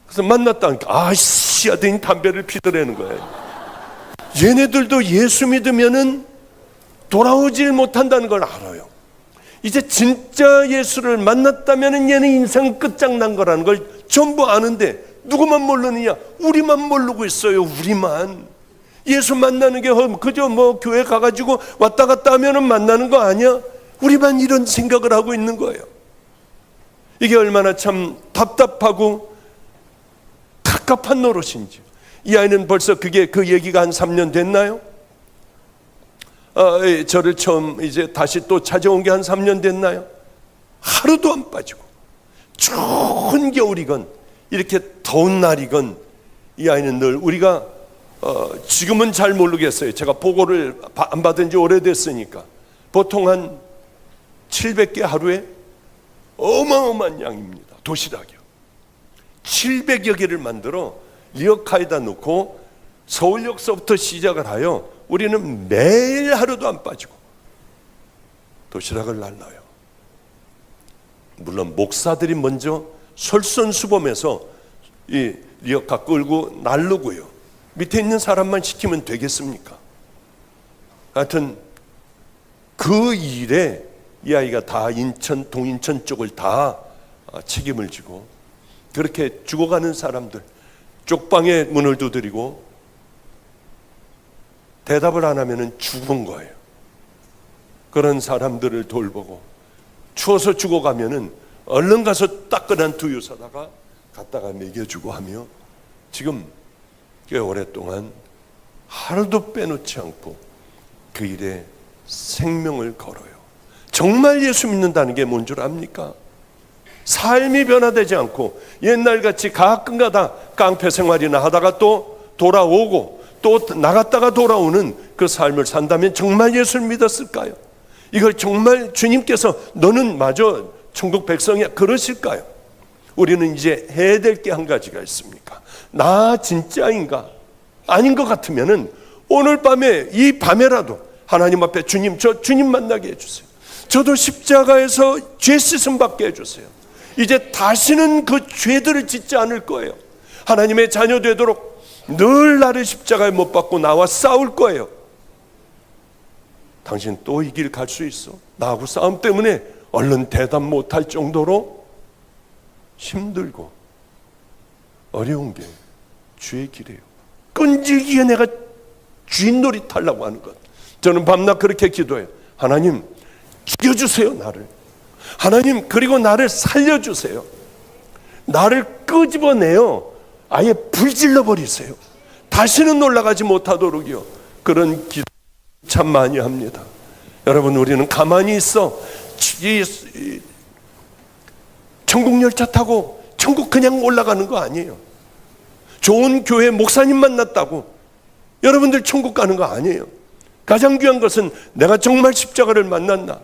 그래서 만났다니까 아씨 하더니 담배를 피더라는 거예요. 얘네들도 예수 믿으면은 돌아오질 못한다는 걸 알아요. 이제 진짜 예수를 만났다면 얘는 인생 끝장난 거라는 걸 전부 아는데 누구만 모르느냐? 우리만 모르고 있어요. 우리만. 예수 만나는 게 그저 교회 가가지고 왔다 갔다 하면 만나는 거 아니야? 우리만 이런 생각을 하고 있는 거예요. 이게 얼마나 참 답답하고 갑갑한 노릇인지. 이 아이는 벌써 그 얘기가 한 3년 됐나요? 저를 처음 이제 다시 또 찾아온 게 한 3년 됐나요? 하루도 안 빠지고 추운 겨울이건 이렇게 더운 날이건 이 아이는 늘 우리가 지금은 잘 모르겠어요. 제가 보고를 안 받은 지 오래됐으니까 보통 한 700개 하루에 어마어마한 양입니다. 도시락이요. 700여 개를 만들어 리어카에다 놓고 서울역서부터 시작을 하여 우리는 매일 하루도 안 빠지고 도시락을 날라요. 물론 목사들이 먼저 솔선수범해서 이 리어카 끌고 날르고요. 밑에 있는 사람만 시키면 되겠습니까? 하여튼 그 일에 이 아이가 다 인천, 동인천 쪽을 다 책임을 지고 그렇게 죽어가는 사람들 쪽방에 문을 두드리고 대답을 안 하면 죽은 거예요. 그런 사람들을 돌보고 추워서 죽어가면 얼른 가서 따끈한 두유 사다가 갖다가 먹여주고 하며 지금 꽤 오랫동안 하루도 빼놓지 않고 그 일에 생명을 걸어요. 정말 예수 믿는다는 게 뭔 줄 압니까? 삶이 변화되지 않고 옛날같이 가끔가다 깡패 생활이나 하다가 또 돌아오고 또 나갔다가 돌아오는 그 삶을 산다면 정말 예수를 믿었을까요? 이걸 정말 주님께서 너는 마저 천국 백성이야 그러실까요? 우리는 이제 해야 될 게 한 가지가 있습니까? 나 진짜인가? 아닌 것 같으면은 오늘 밤에 이 밤에라도 하나님 앞에 주님 저 주님 만나게 해주세요. 저도 십자가에서 죄 씻음 받게 해주세요. 이제 다시는 그 죄들을 짓지 않을 거예요. 하나님의 자녀 되도록 늘 나를 십자가에 못 박고 나와 싸울 거예요. 당신 또 이 길 갈 수 있어? 나하고 싸움 때문에 얼른 대답 못할 정도로 힘들고 어려운 게 주의 길이에요. 끈질기게 내가 주인 노릇하려고 하는 것. 저는 밤낮 그렇게 기도해요. 하나님 죽여주세요 나를. 하나님 그리고 나를 살려주세요. 나를 끄집어내요. 아예 불질러 버리세요. 다시는 올라가지 못하도록요. 그런 기도 참 많이 합니다. 여러분 우리는 가만히 있어 천국 열차 타고 천국 그냥 올라가는 거 아니에요. 좋은 교회 목사님 만났다고 여러분들 천국 가는 거 아니에요. 가장 귀한 것은 내가 정말 십자가를 만났나,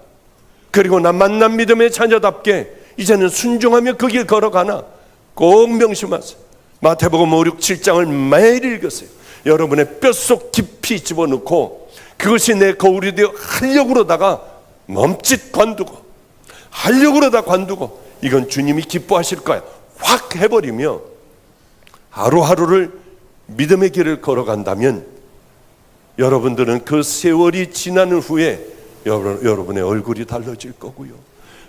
그리고 나 만난 믿음의 자녀답게 이제는 순종하며 그 길 걸어가나 꼭 명심하세요. 마태복음 5, 6, 7장을 매일 읽으세요. 여러분의 뼛속 깊이 집어넣고 그것이 내 거울이 되어 활력으로다가 멈칫 관두고 활력으로다 관두고 이건 주님이 기뻐하실 거야 확 해버리며 하루하루를 믿음의 길을 걸어간다면 여러분들은 그 세월이 지나는 후에 여러분의 얼굴이 달라질 거고요.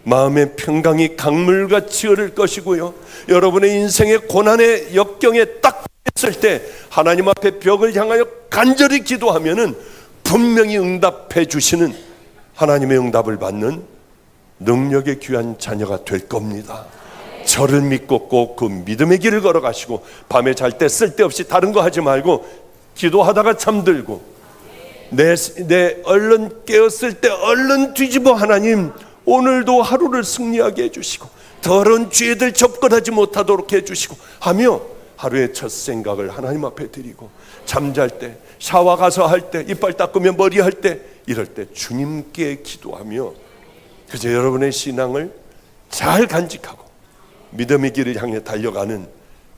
마음의 평강이 강물같이 흐를 것이고요. 여러분의 인생의 고난의 역경에 딱 했을 때 하나님 앞에 벽을 향하여 간절히 기도하면은 분명히 응답해 주시는 하나님의 응답을 받는 능력의 귀한 자녀가 될 겁니다. 저를 믿고 꼭 그 믿음의 길을 걸어가시고 밤에 잘 때 쓸데없이 다른 거 하지 말고 기도하다가 잠들고 내 얼른 깨었을 때 얼른 뒤집어 하나님 오늘도 하루를 승리하게 해주시고 더러운 죄들 접근하지 못하도록 해주시고 하며 하루의 첫 생각을 하나님 앞에 드리고 잠잘 때 샤워 가서 할 때 이빨 닦으며 머리 할 때 이럴 때 주님께 기도하며 그저 여러분의 신앙을 잘 간직하고 믿음의 길을 향해 달려가는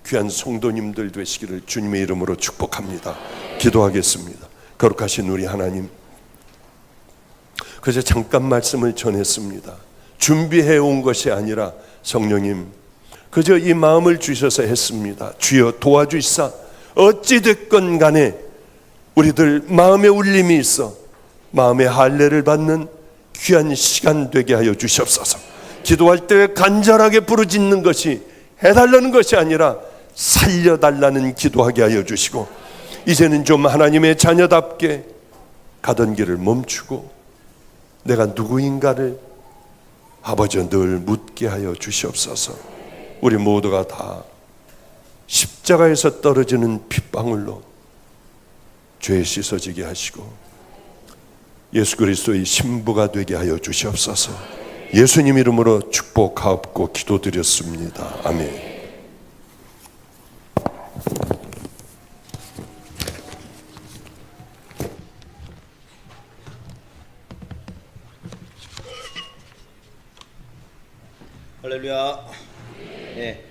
귀한 성도님들 되시기를 주님의 이름으로 축복합니다. 기도하겠습니다. 거룩하신 우리 하나님, 그저 잠깐 말씀을 전했습니다. 준비해 온 것이 아니라 성령님 그저 이 마음을 주셔서 했습니다. 주여 도와주시사 어찌됐건 간에 우리들 마음에 울림이 있어 마음의 할례를 받는 귀한 시간 되게 하여 주시옵소서. 기도할 때 간절하게 부르짖는 것이 해달라는 것이 아니라 살려달라는 기도하게 하여 주시고, 이제는 좀 하나님의 자녀답게 가던 길을 멈추고 내가 누구인가를 아버지 늘 묻게 하여 주시옵소서. 우리 모두가 다 십자가에서 떨어지는 핏방울로 죄 씻어지게 하시고 예수 그리스도의 신부가 되게 하여 주시옵소서. 예수님 이름으로 축복하옵고 기도드렸습니다. 아멘. 할렐루야. 네,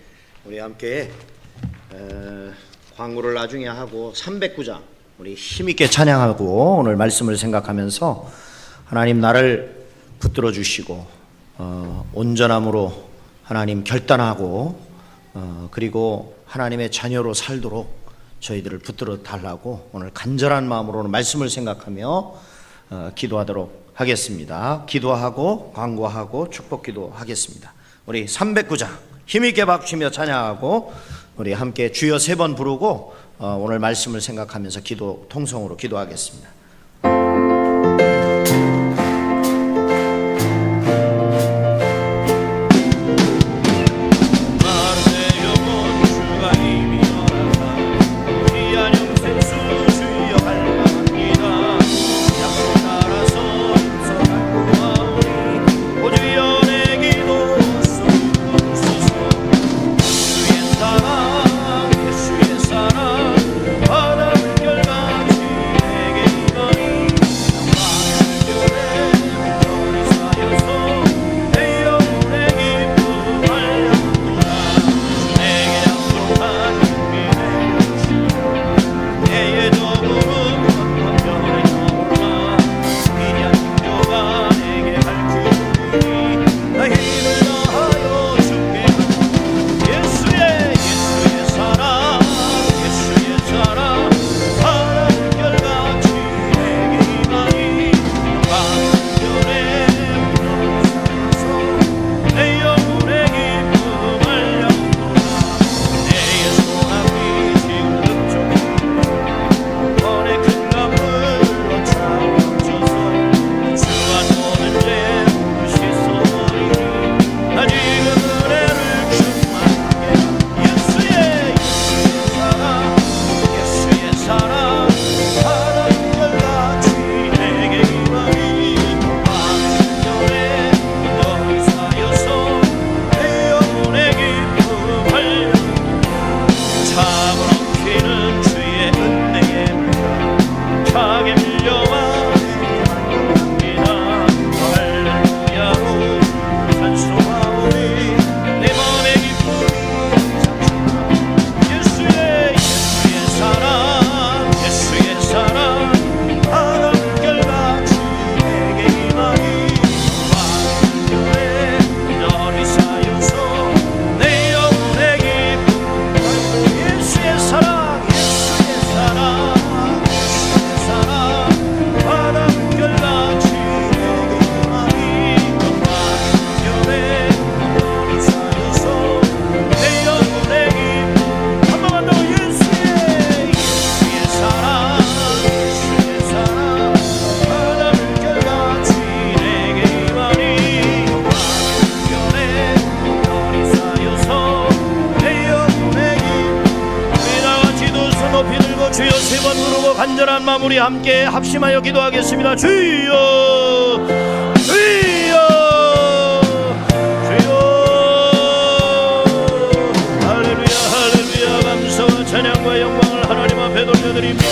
우리 함께 광고를 나중에 하고 309장 우리 힘있게 찬양하고 오늘 말씀을 생각하면서 하나님 나를 붙들어 주시고 온전함으로 하나님 결단하고 그리고 하나님의 자녀로 살도록 저희들을 붙들어 달라고 오늘 간절한 마음으로 말씀을 생각하며 기도하도록 하겠습니다. 기도하고 광고하고 축복기도 하겠습니다. 우리 309장 힘있게 박수며 찬양하고 우리 함께 주여 3번 부르고 오늘 말씀을 생각하면서 기도 통성으로 기도하겠습니다. 주여 3번 부르고 간절한 마무리 함께 합심하여 기도하겠습니다. 주여 주여 주여. 할렐루야 할렐루야. 감사와 찬양과 영광을 하나님 앞에 돌려드립니다.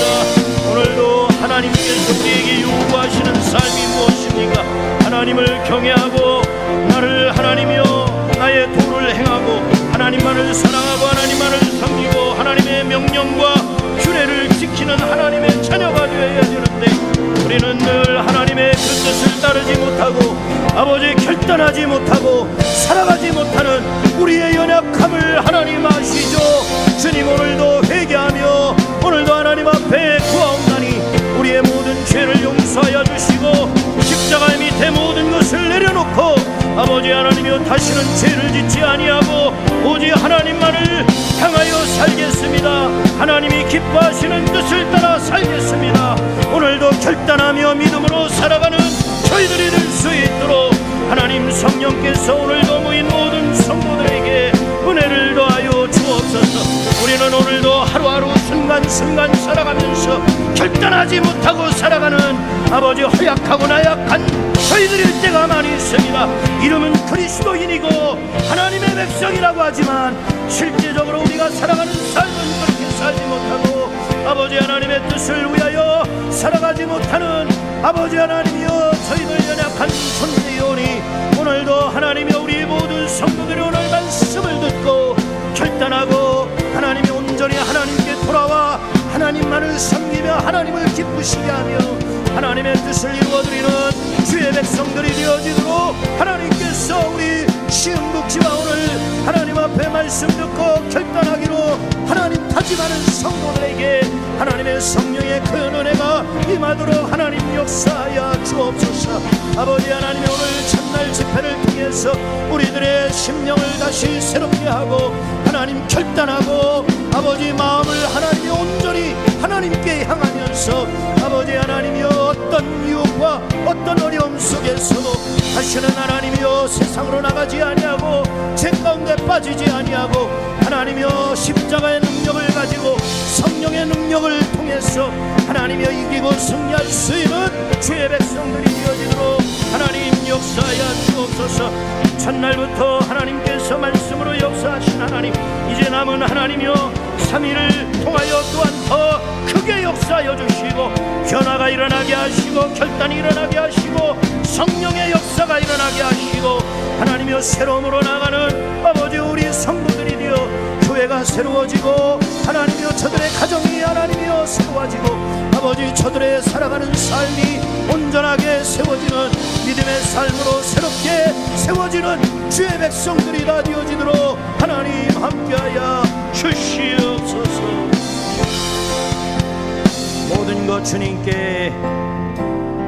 오늘도 하나님께서 우리에게 요구하시는 삶이 무엇입니까? 하나님을 경외하고 나를 하나님이여 나의 도를 행하고 하나님만을 사랑하고 하나님만을 섬기고 하나님의 명령과 규례를 지키는 하나님의 자녀가 되어야 되는데 우리는 늘 하나님의 그 뜻을 따르지 못하고 아버지 결단하지 못하고 살아가지 못하는 우리의 연약함을 하나님 아시죠? 주님 오늘도 회개하며 오늘도 하나님 앞에 구하옵나니 우리의 모든 죄를 용서하여 주시고 십자가 밑에 모든 하나님이여 다시는 죄를 짓지 아니하고 오직 하나님만을 향하여 살겠습니다. 하나님이 기뻐하시는 뜻을 따라 살겠습니다. 오늘도 결단하며 믿음으로 살아가는 저희들이 될 수 있도록 하나님 성령께서 오늘도 모인 모든 성도들에게 은혜를 더하여 주옵소서. 우리는 오늘도 하루하루 순간순간 살아가면서 결단하지 못하고 살아가는 아버지 허약하고 나약한 저희들일 때가 많이 있습니다. 이름은 그리스도인이고 하나님의 백성이라고 하지만 실제적으로 우리가 살아가는 삶은 그렇게 살지 못하고 아버지 하나님의 뜻을 위하여 살아가지 못하는 아버지 하나님이여 저희들 연약한 존재이오니 오늘도 하나님이여 우리 모든 성도들이 오늘 말씀을 듣고 결단하고 하나님이 온전히 하나님께 돌아와 하나님만을 섬기며 하나님을 기쁘시게 하며 하나님의 뜻을 이루어드리는 주의 백성들이 되어지도록 하나님께서 우리 시흥북지와 오늘 하나님 앞에 말씀 듣고 결단하기로 하나님 다짐하는 성도들에게 하나님의 성령의 큰 은혜가 임하도록 하나님 역사하여 주옵소서. 아버지 하나님 오늘 첫날 집회를 통해서 우리들의 심령을 다시 새롭게 하고 하나님 결단하고 아버지 마음을 하나님이 온전히 하나님께 향하면서 아버지 하나님이여 어떤 유혹과 어떤 어려움 속에서도 다시는 하나님이여 세상으로 나가지 아니하고 죄 가운데 빠지지 아니하고 하나님이여 십자가의 능력을 가지고 성령의 능력을 통해서 하나님이여 이기고 승리할 수 있는 주의 백성들이 되어지도록 하나님 역사하여 주옵소서. 첫날부터 하나님께서 말씀으로 역사하신 하나님 이제 남은 하나님이여 3일을 통하여 또한 더 크게 역사하여 주시고 변화가 일어나게 하시고 결단이 일어나게 하시고 성령의 역사가 일어나게 하시고 하나님이여 새로움으로 나가는 아버지 우리 성도들이 되어 교회가 새로워지고 하나님이여 저들의 가정이 하나님이여 새로워지고 아버지 저들의 살아가는 삶이 온전하게 세워지는 믿음의 삶으로 새롭게 세워지는 주의 백성들이 다 되어지도록 하나님 함께하여 주시옵소서. 모든 것 주님께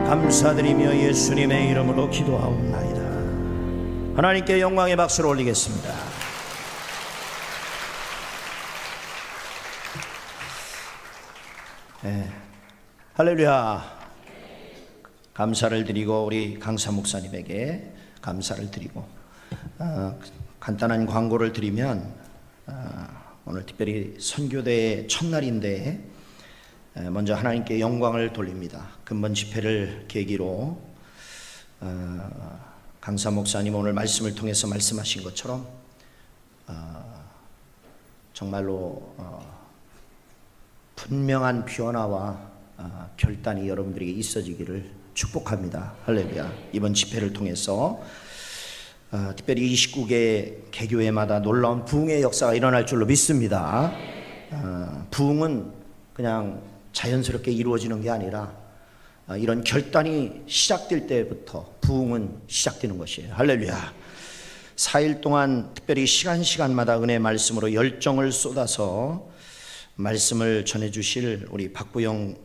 감사드리며 예수님의 이름으로 기도하옵나이다. 하나님께 영광의 박수를 올리겠습니다. 할렐루야. 감사를 드리고 우리 강사 목사님에게 감사를 드리고 간단한 광고를 드리면 오늘 특별히 선교대의 첫날인데 먼저 하나님께 영광을 돌립니다. 근본 집회를 계기로 강사 목사님 오늘 말씀을 통해서 말씀하신 것처럼 정말로 분명한 변화와 결단이 여러분들에게 있어지기를 축복합니다. 할렐루야. 이번 집회를 통해서 특별히 29개 개교회마다 놀라운 부흥의 역사가 일어날 줄로 믿습니다. 부흥은 그냥 자연스럽게 이루어지는 게 아니라 이런 결단이 시작될 때부터 부흥은 시작되는 것이에요. 할렐루야. 4일 동안 특별히 시간마다 은혜 말씀으로 열정을 쏟아서 말씀을 전해주실 우리 박부영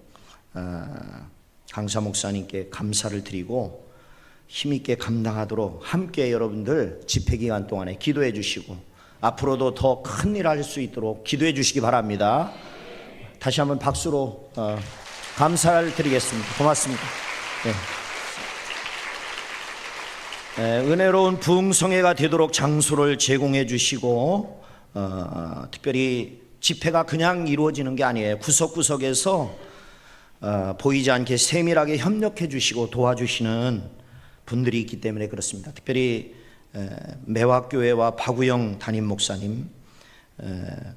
강사 목사님께 감사를 드리고 힘있게 감당하도록 함께 여러분들 집회 기간 동안에 기도해 주시고 앞으로도 더 큰 일 할 수 있도록 기도해 주시기 바랍니다. 다시 한번 박수로 감사를 드리겠습니다. 고맙습니다. 은혜로운 부흥성회가 되도록 장소를 제공해 주시고 특별히 집회가 그냥 이루어지는 게 아니에요. 구석구석에서 보이지 않게 세밀하게 협력해 주시고 도와주시는 분들이 있기 때문에 그렇습니다. 특별히 매화교회와 박우영 담임 목사님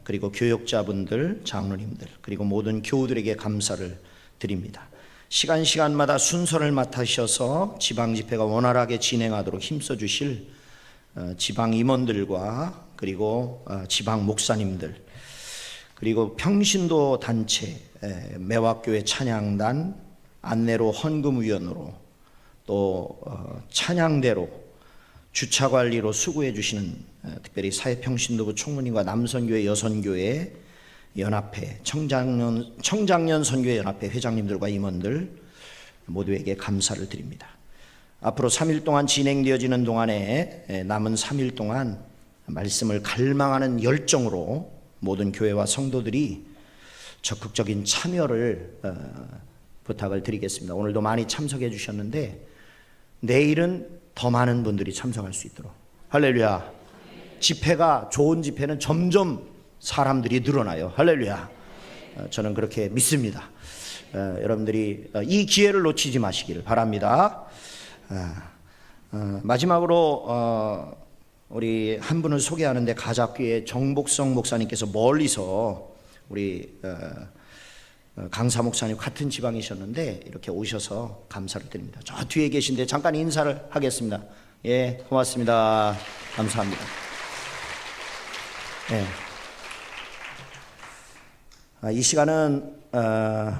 그리고 교역자분들, 장로님들 그리고 모든 교우들에게 감사를 드립니다. 시간마다 순서를 맡으셔서 지방 집회가 원활하게 진행하도록 힘써 주실 지방 임원들과 그리고 지방 목사님들 그리고 평신도 단체 매화교회 찬양단 안내로 헌금위원으로 또 찬양대로 주차관리로 수고해 주시는 특별히 사회평신도부 총무님과 남선교회 여선교회 연합회 청장년 선교회 연합회 회장님들과 임원들 모두에게 감사를 드립니다. 앞으로 3일 동안 진행되어지는 동안에 남은 3일 동안 말씀을 갈망하는 열정으로 모든 교회와 성도들이 적극적인 참여를 부탁을 드리겠습니다. 오늘도 많이 참석해 주셨는데 내일은 더 많은 분들이 참석할 수 있도록. 할렐루야. 집회가, 좋은 집회는 점점 사람들이 늘어나요. 할렐루야. 저는 그렇게 믿습니다. 여러분들이 이 기회를 놓치지 마시기를 바랍니다. 마지막으로 우리 한 분을 소개하는데 가자교회 정복성 목사님께서 멀리서 우리 강사 목사님 같은 지방이셨는데 이렇게 오셔서 감사를 드립니다. 저 뒤에 계신데 잠깐 인사를 하겠습니다. 예, 고맙습니다. 감사합니다. 예. 이 시간은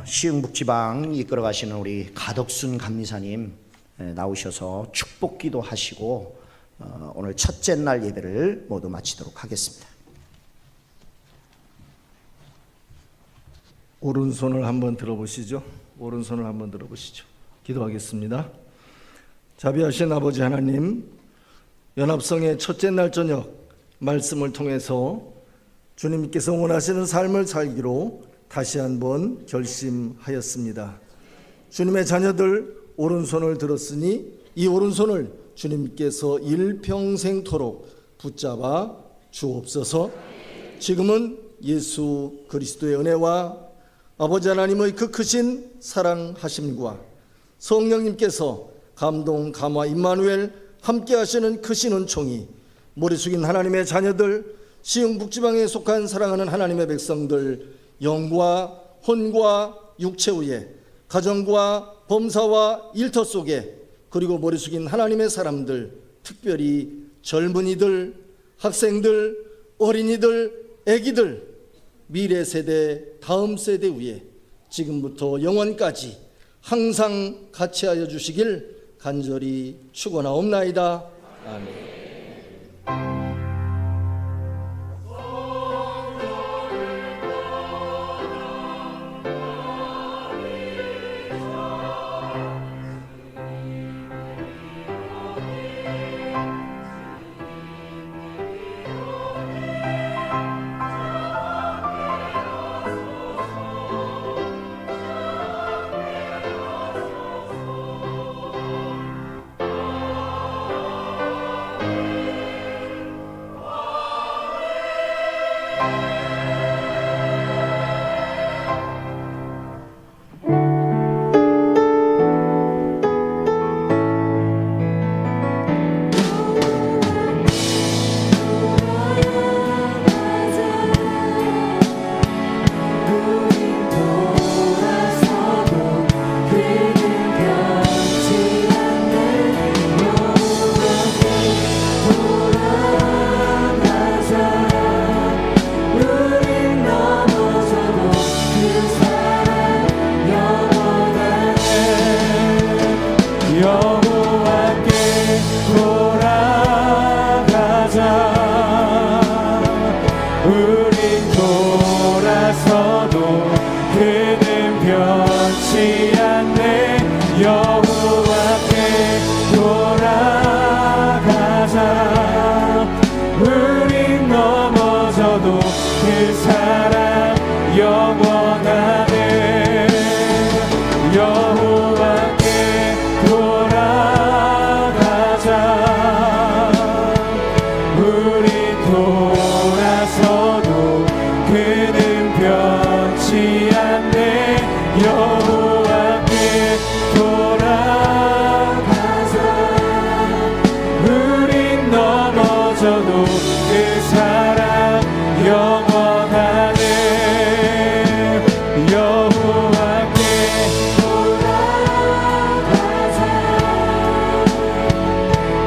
시흥북지방 이끌어 가시는 우리 가덕순 감리사님 나오셔서 축복기도 하시고 오늘 첫째 날 예배를 모두 마치도록 하겠습니다. 오른손을 한번 들어보시죠. 오른손을 한번 들어보시죠. 기도하겠습니다. 자비하신 아버지 하나님, 연합성의 첫째 날 저녁 말씀을 통해서 주님께서 원하시는 삶을 살기로 다시 한번 결심하였습니다. 주님의 자녀들 오른손을 들었으니 이 오른손을 주님께서 일평생토록 붙잡아 주옵소서. 지금은 예수 그리스도의 은혜와 아버지 하나님의 그 크신 사랑하심과 성령님께서 감동, 감화, 임마누엘 함께 하시는 크신 은총이 머리 숙인 하나님의 자녀들, 시흥북지방에 속한 사랑하는 하나님의 백성들 영과 혼과 육체 위에 가정과 범사와 일터 속에 그리고 머리 숙인 하나님의 사람들, 특별히 젊은이들, 학생들, 어린이들, 아기들, 미래 세대, 다음 세대 위에 지금부터 영원까지 항상 같이하여 주시길 간절히 축원하옵나이다. 아멘.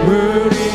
우리